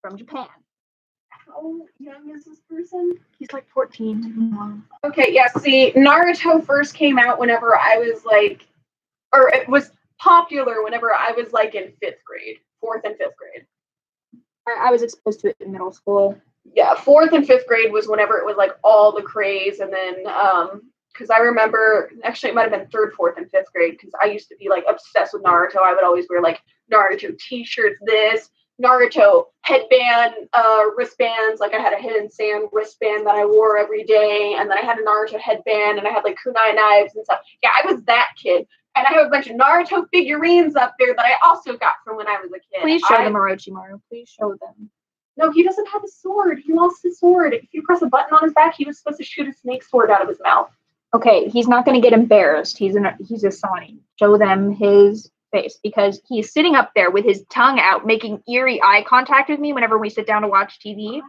[SPEAKER 1] from Japan.
[SPEAKER 2] How young is this person?
[SPEAKER 1] He's like 14.
[SPEAKER 2] Okay, yeah, see, Naruto first came out whenever I was like, or it was popular whenever I was like in 5th grade, 4th and 5th grade.
[SPEAKER 1] I was exposed to it in middle school.
[SPEAKER 2] Yeah, 4th and 5th grade was whenever it was like all the craze, and then because I remember, actually it might have been 3rd, 4th, and 5th grade, because I used to be like obsessed with Naruto. I would always wear like Naruto t-shirts, Naruto headband, wristbands. Like I had a Hidden Sand wristband that I wore every day, and then I had a Naruto headband, and I had like kunai knives and stuff. Yeah, I was that kid. And I have a bunch of Naruto figurines up there that I also got from when I was a kid.
[SPEAKER 1] Please show them, Orochimaru. Please show them.
[SPEAKER 2] No, he doesn't have a sword. He lost his sword. If you press a button on his back, he was supposed to shoot a snake sword out of his mouth.
[SPEAKER 1] Okay, he's not going to get embarrassed. He's a Sonic. Show them his face, because he's sitting up there with his tongue out, making eerie eye contact with me whenever we sit down to watch TV.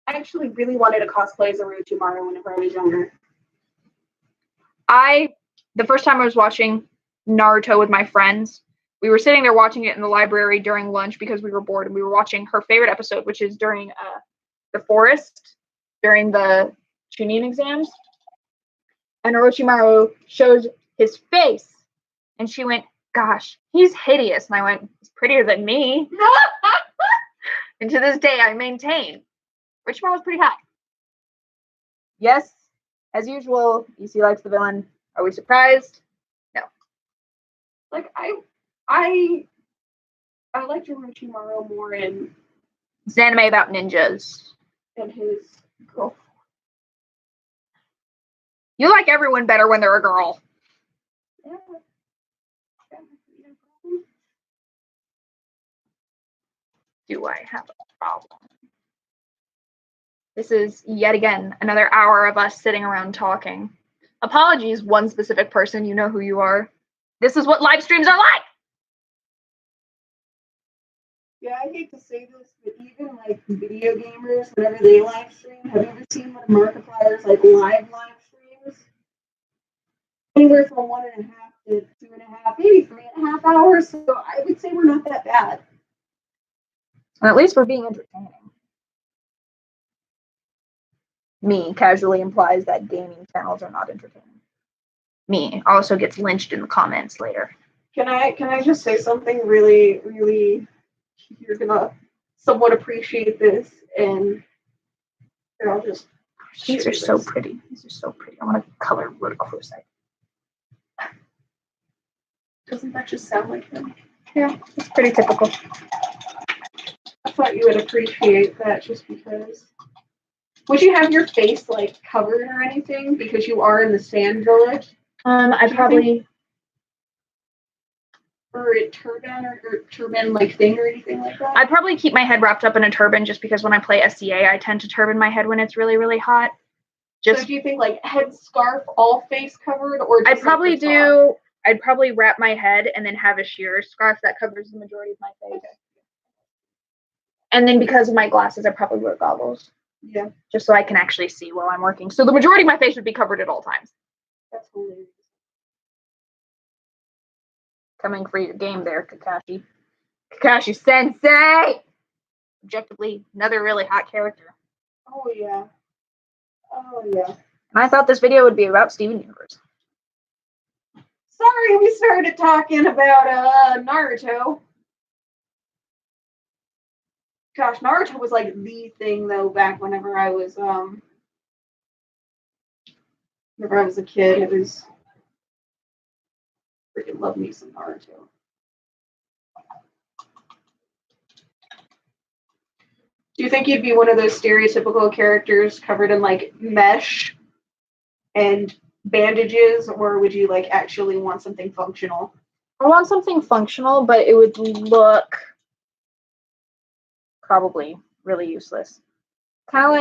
[SPEAKER 2] I actually really wanted to cosplay as Orochimaru whenever I was younger.
[SPEAKER 1] The first time I was watching Naruto with my friends, we were sitting there watching it in the library during lunch because we were bored, and we were watching her favorite episode, which is during the forest, during the Chunin exams. And Orochimaru shows his face, and she went, "Gosh, he's hideous." And I went, "He's prettier than me." And to this day, I maintain Orochimaru was pretty hot. Yes, as usual, EC likes the villain. Are we surprised? No.
[SPEAKER 2] Like I liked Orochimaru more in
[SPEAKER 1] It's an anime about ninjas.
[SPEAKER 2] than his girlfriend.
[SPEAKER 1] You like everyone better when they're a girl.
[SPEAKER 2] Yeah.
[SPEAKER 1] Do I have a problem? This is yet again another hour of us sitting around talking. Apologies, one specific person, you know who you are. This is what live streams are like!
[SPEAKER 2] Yeah, I hate to say this, but even like video gamers, whenever they live stream, have you ever seen one of Markiplier's like live streams? Anywhere from 1.5 to 2.5, maybe 3.5 hours. So I would say we're not that bad.
[SPEAKER 1] And at least we're being entertaining. Me casually implies that gaming channels are not entertaining. Me also gets lynched in the comments later.
[SPEAKER 2] Can I just say something really, really, you're gonna somewhat appreciate this, and I'll just.
[SPEAKER 1] These are so pretty. These are so pretty. I want to color really close.
[SPEAKER 2] Doesn't that just sound like him?
[SPEAKER 1] Yeah, it's pretty typical.
[SPEAKER 2] I thought you would appreciate that just because. Would you have your face like covered or anything because you are in the sand village?
[SPEAKER 1] I probably.
[SPEAKER 2] Or a turban like thing or anything like that?
[SPEAKER 1] I'd probably keep my head wrapped up in a turban just because when I play SCA, I tend to turban my head when it's really, really hot.
[SPEAKER 2] So do you think like head scarf, all face covered, or
[SPEAKER 1] I'd probably do. I'd probably wrap my head and then have a sheer scarf that covers the majority of my face. Okay. And then because of my glasses, I probably wear goggles.
[SPEAKER 2] Yeah.
[SPEAKER 1] Just so I can actually see while I'm working. So the majority of my face would be covered at all times.
[SPEAKER 2] That's hilarious.
[SPEAKER 1] Coming for your game there, Kakashi. Kakashi Sensei! Objectively, another really hot character.
[SPEAKER 2] Oh, yeah. Oh, yeah.
[SPEAKER 1] And I thought this video would be about Steven Universe.
[SPEAKER 2] Sorry, we started talking about Naruto. Gosh, Naruto was like the thing though back whenever I was a kid. It was freaking love me some Naruto. Do you think you'd be one of those stereotypical characters covered in like mesh and bandages, or would you like actually want something functional?
[SPEAKER 1] I want something functional, but it would look probably really useless. Kind of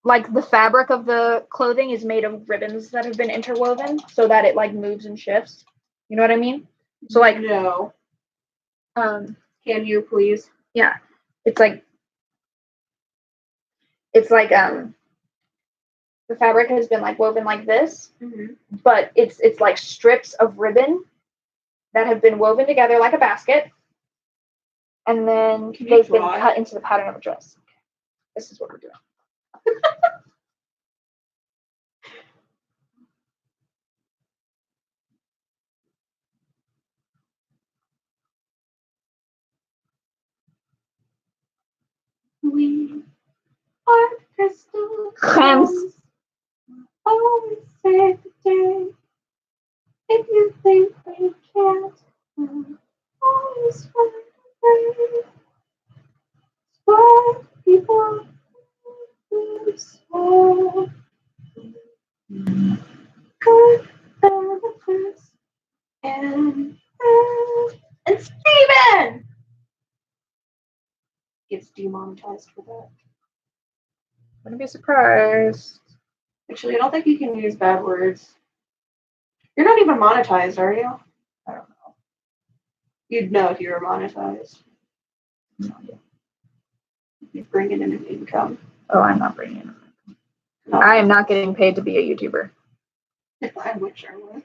[SPEAKER 1] like the fabric of the clothing is made of ribbons that have been interwoven so that it like moves and shifts. You know what I mean? So like
[SPEAKER 2] no.
[SPEAKER 1] Can
[SPEAKER 2] you please?
[SPEAKER 1] Yeah. It's like the fabric has been like woven like this, but it's like strips of ribbon that have been woven together like a basket, and then they've been cut into the pattern of a dress. This is what we're doing.
[SPEAKER 2] We are crystal
[SPEAKER 1] Gems.
[SPEAKER 2] Always save the day. If you think we can't, always find a way. What people so good benefits and Steven gets demonetized for that.
[SPEAKER 1] Wouldn't be surprised.
[SPEAKER 2] Actually, I don't think you can use bad words. You're not even monetized, are you?
[SPEAKER 1] I don't know.
[SPEAKER 2] You'd know if you were monetized.
[SPEAKER 1] No.
[SPEAKER 2] You're bringing in an income.
[SPEAKER 1] Oh, I'm not bringing in. No. I am not getting paid to be a YouTuber.
[SPEAKER 2] I wish I was.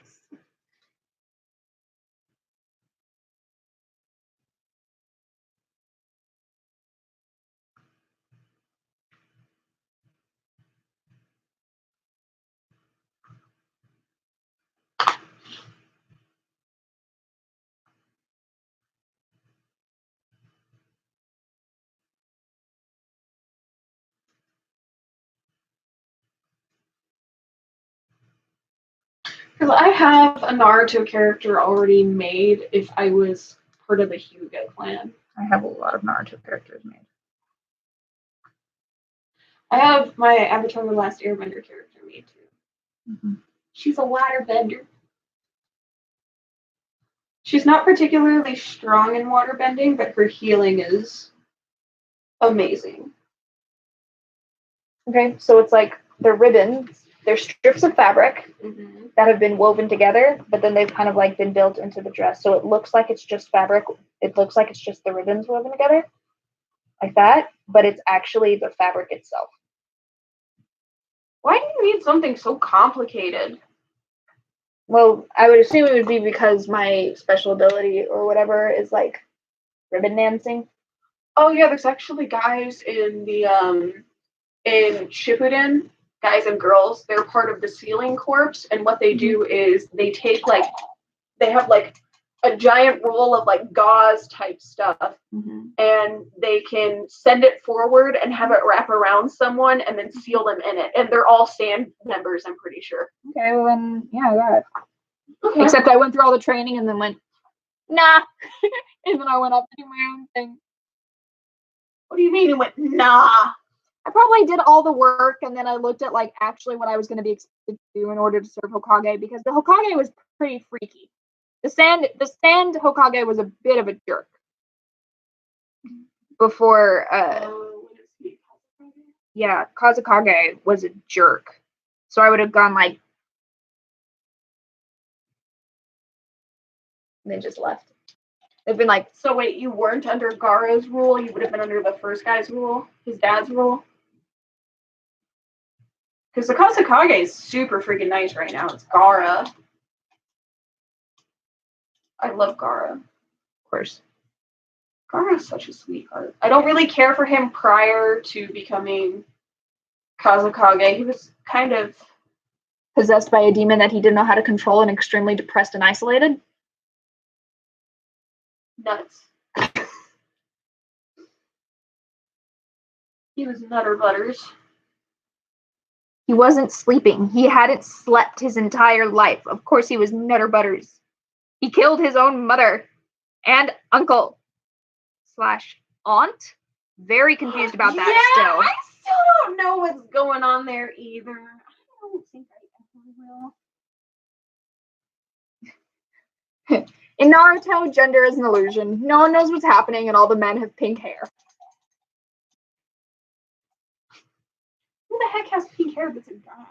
[SPEAKER 2] Because I have a Naruto character already made if I was part of the Hyuga clan.
[SPEAKER 1] I have a lot of Naruto characters made.
[SPEAKER 2] I have my Avatar The Last Airbender character made too. Mm-hmm. She's a waterbender. She's not particularly strong in waterbending, but her healing is amazing.
[SPEAKER 1] Okay, so it's like they're ribbons. They're strips of fabric that have been woven together, but then they've kind of like been built into the dress. So it looks like it's just fabric. It looks like it's just the ribbons woven together, like that, but it's actually the fabric itself.
[SPEAKER 2] Why do you need something so complicated?
[SPEAKER 1] Well, I would assume it would be because my special ability or whatever is like ribbon dancing.
[SPEAKER 2] Oh yeah, there's actually guys in the in Shippuden, guys and girls. They're part of the Sealing Corps, and what they do is they take like they have like a giant roll of like gauze type stuff, and they can send it forward and have it wrap around someone and then seal them in it. And they're all stand members, I'm pretty sure.
[SPEAKER 1] Okay, well then, yeah, I got it.
[SPEAKER 2] Okay.
[SPEAKER 1] Except I went through all the training and then went, nah. And then I went off to do my own thing.
[SPEAKER 2] What do you mean you went, nah?
[SPEAKER 1] I probably did all the work and then I looked at like actually what I was going to be expected to do in order to serve Hokage, because the Hokage was pretty freaky. The sand Hokage was a bit of a jerk. Before, yeah, Kazekage was a jerk. So I would have gone like, and then just left. They've been like,
[SPEAKER 2] so wait, you weren't under Gaara's rule? You would have been under the first guy's rule? His dad's rule? Because the Kazekage is super freaking nice right now. It's Gaara. I love Gaara.
[SPEAKER 1] of course.
[SPEAKER 2] Gaara is such a sweetheart. I don't really care for him prior to becoming Kazekage. He was kind of
[SPEAKER 1] possessed by a demon that he didn't know how to control and extremely depressed and isolated.
[SPEAKER 2] Nuts. He was nutter butters.
[SPEAKER 1] He wasn't sleeping. He hadn't slept his entire life. Of course he was nutter butters. He killed his own mother and uncle / aunt. Very confused about that still.
[SPEAKER 2] I still don't know what's going on there either. I don't think I ever will.
[SPEAKER 1] In Naruto, gender is an illusion. No one knows what's happening and all the men have pink hair.
[SPEAKER 2] Who the heck has pink hair that's a guy?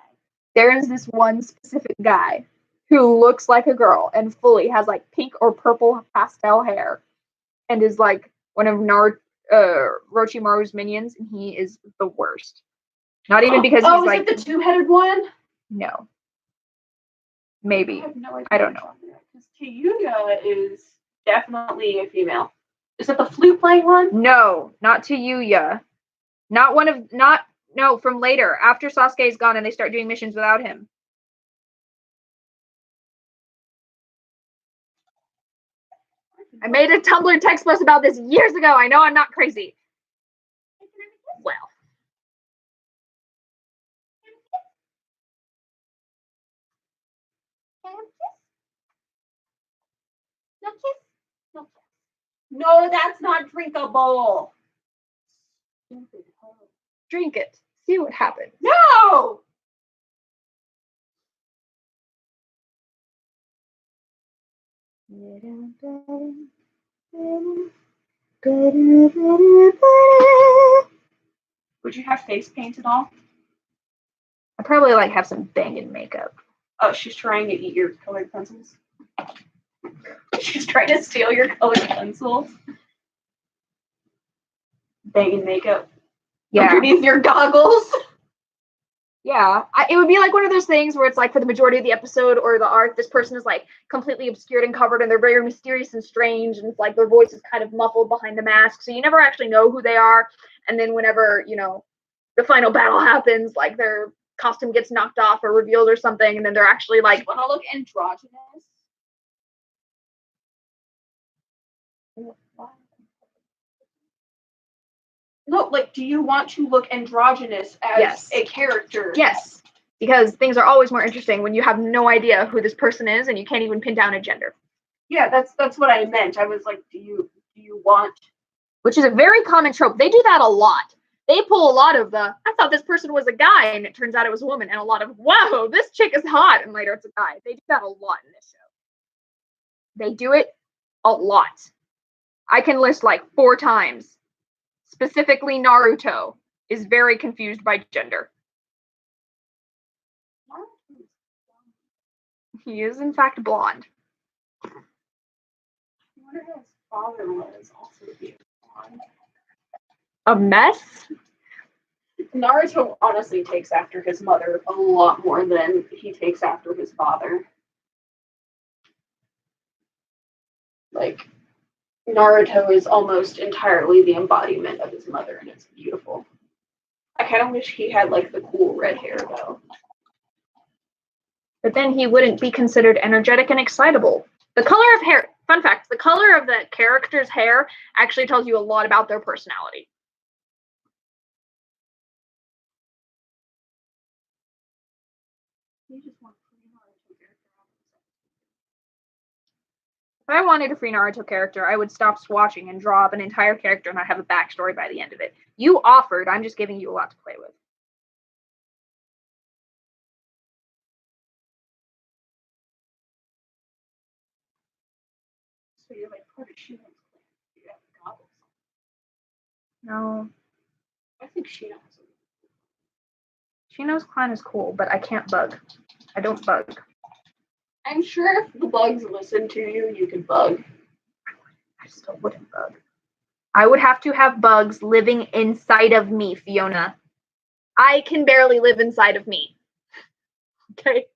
[SPEAKER 1] There is this one specific guy who looks like a girl and fully has like pink or purple pastel hair and is like one of Orochimaru's minions, and he is the worst. Not even because he's like...
[SPEAKER 2] Oh, is it the two-headed one?
[SPEAKER 1] No. Maybe.
[SPEAKER 2] I don't know. Because Tayuya is definitely a female. Is that the flute playing one?
[SPEAKER 1] No, not Tayuya. No, from later, after Sasuke's gone and they start doing missions without him. I made a Tumblr text post about this years ago. I know I'm not crazy. Well.
[SPEAKER 2] No kiss. No kiss. No, that's not drinkable.
[SPEAKER 1] Drink it. See what happens.
[SPEAKER 2] No! Would you have face paint at all?
[SPEAKER 1] I probably like have some banging makeup.
[SPEAKER 2] Oh, she's trying to eat your colored pencils. She's trying to steal your colored pencils. Banging makeup.
[SPEAKER 1] Yeah.
[SPEAKER 2] Underneath your goggles.
[SPEAKER 1] Yeah, it would be like one of those things where it's like for the majority of the episode or the arc, this person is like completely obscured and covered and they're very mysterious and strange, and it's like their voice is kind of muffled behind the mask, so you never actually know who they are. And then whenever, the final battle happens, like their costume gets knocked off or revealed or something, and then they're actually like,
[SPEAKER 2] want to look androgynous? No, like, do you want to look androgynous as a character?
[SPEAKER 1] Yes, because things are always more interesting when you have no idea who this person is and you can't even pin down a gender.
[SPEAKER 2] Yeah, that's what I meant. I was like, do you want?
[SPEAKER 1] Which is a very common trope. They do that a lot. They pull a lot of the, I thought this person was a guy and it turns out it was a woman, and a lot of, wow, this chick is hot, and later it's a guy. They do that a lot in this show. They do it a lot. I can list like 4 times. Specifically, Naruto is very confused by gender. He is, in fact, blonde.
[SPEAKER 2] I wonder who his father was also blonde.
[SPEAKER 1] A mess?
[SPEAKER 2] Naruto honestly takes after his mother a lot more than he takes after his father. Like Naruto is almost entirely the embodiment of his mother, and it's beautiful. I kind of wish he had like the cool red hair though.
[SPEAKER 1] But then he wouldn't be considered energetic and excitable. The color of hair, fun fact, the color of the character's hair actually tells you a lot about their personality.
[SPEAKER 2] You just want
[SPEAKER 1] If I wanted a free Naruto character, I would stop swatching and draw up an entire character and not have a backstory by the end of it. You offered, I'm just giving you a lot to play with.
[SPEAKER 2] So you're like part of Shino's clan. You have goggles.
[SPEAKER 1] No.
[SPEAKER 2] I think Shino has a
[SPEAKER 1] Shino's clan is cool, but I can't bug. I don't bug.
[SPEAKER 2] I'm sure if the bugs listened to you, you could bug.
[SPEAKER 1] I still wouldn't bug. I would have to have bugs living inside of me, Fiona. I can barely live inside of me. Okay?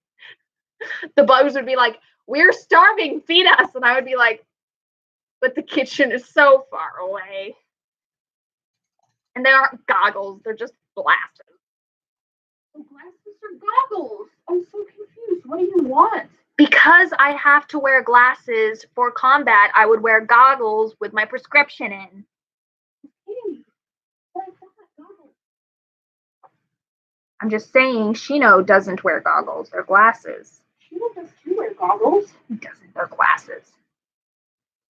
[SPEAKER 1] The bugs would be like, we're starving, feed us. And I would be like, but the kitchen is so far away. And they aren't goggles, they're just glasses.
[SPEAKER 2] Oh, glasses are goggles. I'm so confused. What do you want?
[SPEAKER 1] Because I have to wear glasses for combat, I would wear goggles with my prescription in.
[SPEAKER 2] Hey, but I thought goggles.
[SPEAKER 1] I'm just saying Shino doesn't wear goggles, they're glasses.
[SPEAKER 2] Shino does too wear goggles.
[SPEAKER 1] He doesn't, they're glasses.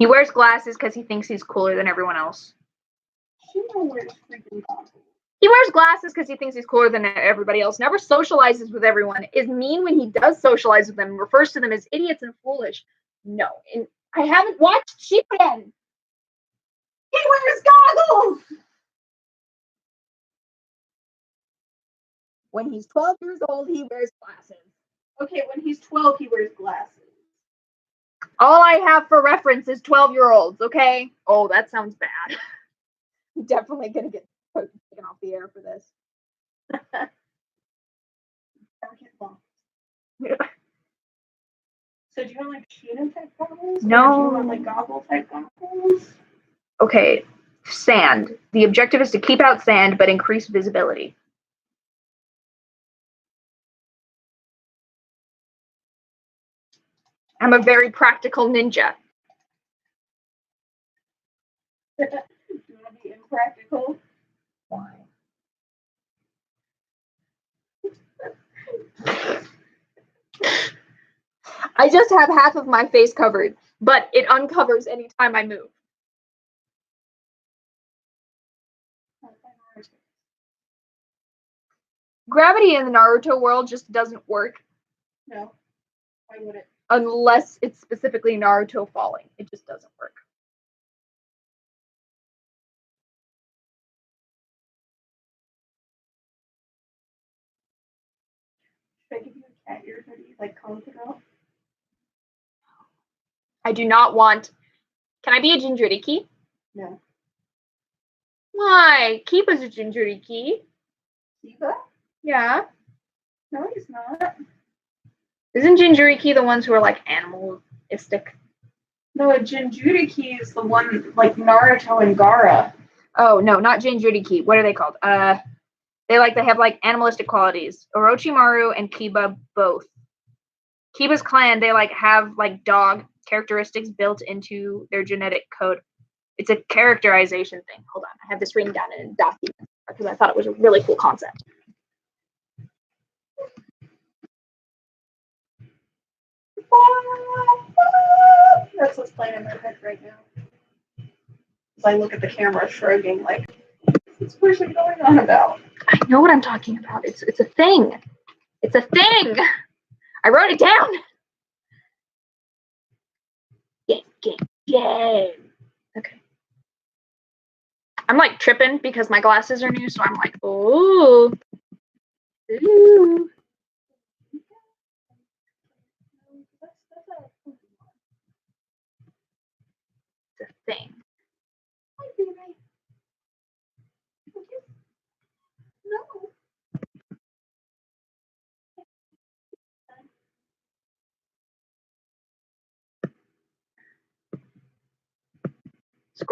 [SPEAKER 1] He wears glasses because he thinks he's cooler than everyone else.
[SPEAKER 2] Shino wears freaking goggles.
[SPEAKER 1] He wears glasses because he thinks he's cooler than everybody else, never socializes with everyone, is mean when he does socialize with them, refers to them as idiots and foolish. No, and I haven't watched Shippuden. He wears goggles! When he's 12 years old, he wears glasses.
[SPEAKER 2] Okay, when he's 12, he wears glasses.
[SPEAKER 1] All I have for reference is 12-year-olds, okay? Oh, that sounds bad. I'm definitely gonna get taken off the air for this.
[SPEAKER 2] So do you want like Shino type goggles?
[SPEAKER 1] No.
[SPEAKER 2] Or do you want like goggle type goggles?
[SPEAKER 1] Okay, sand. The objective is to keep out sand, but increase visibility. I'm a very practical ninja.
[SPEAKER 2] Do you want to be impractical?
[SPEAKER 1] Why? I just have half of my face covered, but it uncovers anytime I move. Gravity in the Naruto world just doesn't work.
[SPEAKER 2] No. Why would it?
[SPEAKER 1] Unless it's specifically Naruto falling. It just doesn't work.
[SPEAKER 2] Should I give you a cat ear hoodie like Cone's girl?
[SPEAKER 1] I do not want. Can I be a Jinchuriki?
[SPEAKER 2] No.
[SPEAKER 1] Why? Kiba's a Jinchuriki.
[SPEAKER 2] Kiba?
[SPEAKER 1] Yeah.
[SPEAKER 2] No, he's not.
[SPEAKER 1] Isn't Jinchuriki the ones who are like animalistic?
[SPEAKER 2] No, a Jinchuriki is the one like Naruto and Gaara.
[SPEAKER 1] Oh no, not Jinchuriki. What are they called? They have like animalistic qualities. Orochimaru and Kiba both. Kiba's clan, they like have like dog characteristics built into their genetic code. It's a characterization thing. Hold on, I have this written down in a document because I thought it was a really cool concept.
[SPEAKER 2] That's what's playing in my head right now. As I look at the camera, shrugging, like, what's this person going on about?
[SPEAKER 1] I know what I'm talking about. It's a thing. It's a thing. I wrote it down. Yay. Okay. I'm like tripping because my glasses are new, so I'm like, ooh. Ooh. It's a thing.
[SPEAKER 2] No.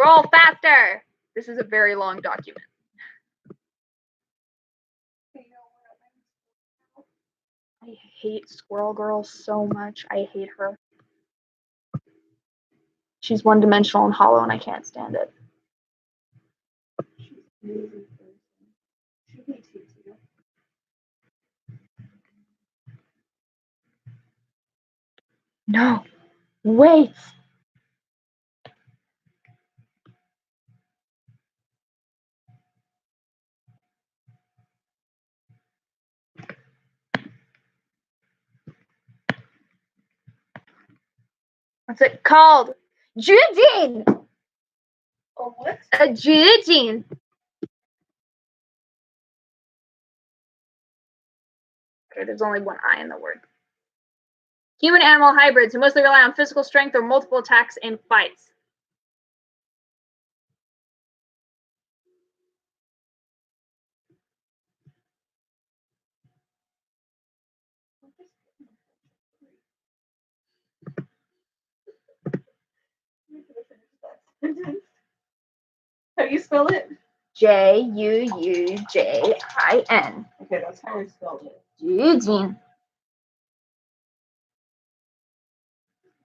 [SPEAKER 1] Scroll faster. This is a very long document. I hate Squirrel Girl so much. I hate her. She's one-dimensional and hollow, and I can't stand it. No. Wait. What's it called? Judging.
[SPEAKER 2] Oh, what?
[SPEAKER 1] A judging. Okay, there's only one I in the word. Human-animal hybrids who mostly rely on physical strength or multiple attacks in fights.
[SPEAKER 2] How do you spell it?
[SPEAKER 1] Judujin.
[SPEAKER 2] Okay, that's how I spelled it.
[SPEAKER 1] Judging.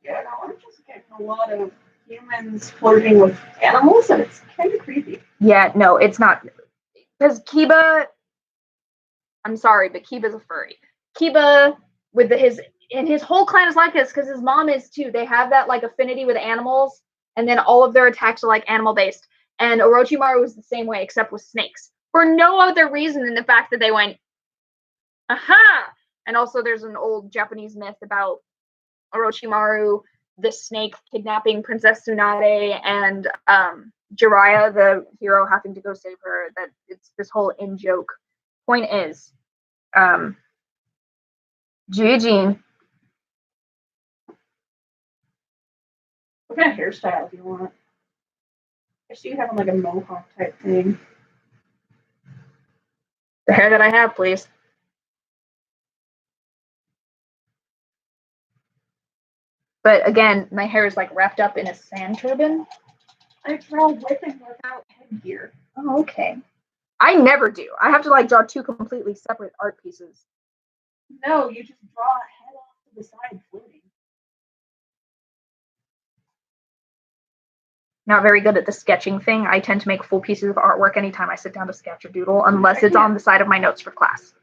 [SPEAKER 2] Yeah, no, I'm just getting a lot of humans flirting with animals, and it's kind of creepy.
[SPEAKER 1] Yeah, no, it's not. Because Kiba, I'm sorry, but Kiba's a furry. Kiba, with his whole clan is like this because his mom is too. They have that like affinity with animals, and then all of their attacks are like animal based. And Orochimaru was the same way, except with snakes, for no other reason than the fact that they went, aha! And also, there's an old Japanese myth about Orochimaru, the snake, kidnapping Princess Tsunade, and Jiraiya, the hero, having to go save her. That it's this whole in joke. Point is, Jujin.
[SPEAKER 2] What kind of hairstyle do you want? I see you having like a mohawk type thing.
[SPEAKER 1] The hair that I have, please. But again, my hair is like wrapped up in a sand turban.
[SPEAKER 2] I draw with and without headgear.
[SPEAKER 1] Oh, okay. I never do. I have to like draw two completely separate art pieces.
[SPEAKER 2] No, you just draw a head off to the side floating.
[SPEAKER 1] Not very good at the sketching thing. I tend to make full pieces of artwork anytime I sit down to sketch or doodle, unless it's on the side of my notes for class.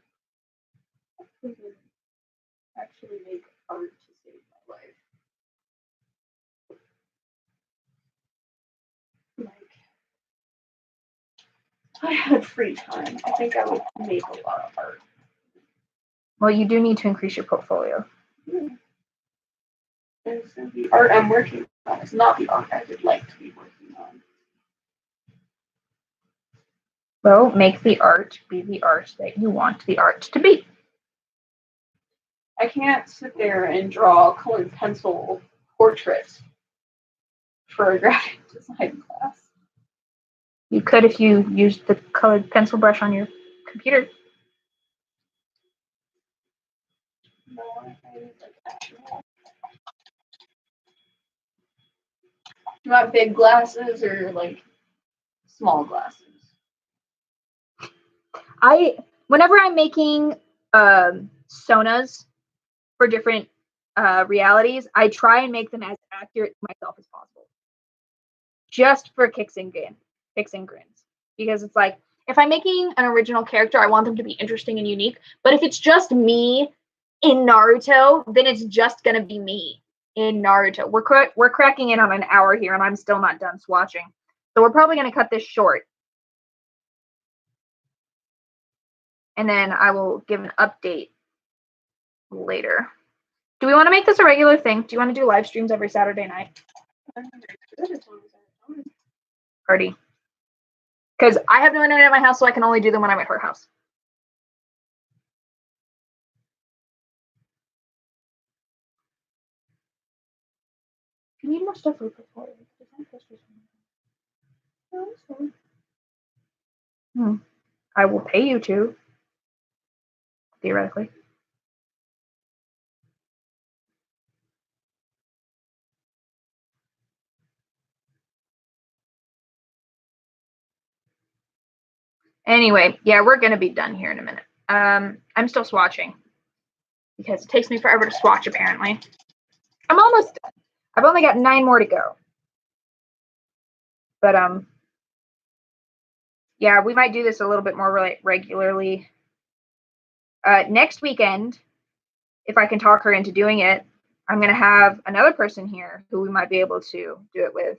[SPEAKER 2] Actually make art to save my life. Like, if I had free time, I think I would make a lot of art.
[SPEAKER 1] Well, you do need to increase your portfolio.
[SPEAKER 2] It's the art I'm working on. It's not the art I would like to be working on.
[SPEAKER 1] Well, make the art be the art that you want the art to be.
[SPEAKER 2] I can't sit there and draw colored pencil portraits for a graphic design class.
[SPEAKER 1] You could if you used the colored pencil brush on your computer.
[SPEAKER 2] No, I need like actual. You want big glasses or like small glasses?
[SPEAKER 1] Whenever I'm making sonas for different realities, I try and make them as accurate to myself as possible. Just for kicks and grins. Because it's like, if I'm making an original character, I want them to be interesting and unique. But if it's just me in Naruto, then it's just gonna be me in Naruto. We're cracking in on an hour here, and I'm still not done swatching. So we're probably gonna cut this short. And then I will give an update later. Do we want to make this a regular thing? Do you want to do live streams every Saturday night? Party. Because I have no internet at my house, so I can only do them when I'm at her house. You need more stuff for your portfolio. I will pay you to, theoretically. Anyway, yeah, we're gonna be done here in a minute. I'm still swatching because it takes me forever to swatch. Apparently, I'm almost done. I've only got 9 more to go. But yeah, we might do this a little bit more regularly. Next weekend, if I can talk her into doing it, I'm gonna have another person here who we might be able to do it with.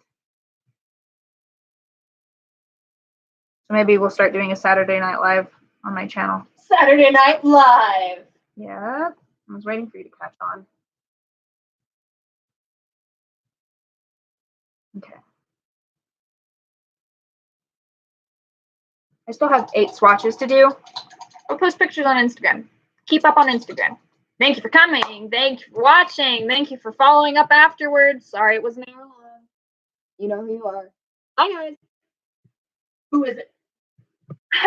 [SPEAKER 1] So maybe we'll start doing a Saturday Night Live on my channel.
[SPEAKER 2] Saturday Night Live.
[SPEAKER 1] Yeah, I was waiting for you to catch on. Okay. I still have 8 swatches to do. I'll post pictures on Instagram. Keep up on Instagram. Thank you for coming. Thank you for watching. Thank you for following up afterwards. Sorry it was an hour long. You know who you are. Bye, guys.
[SPEAKER 2] Who is it?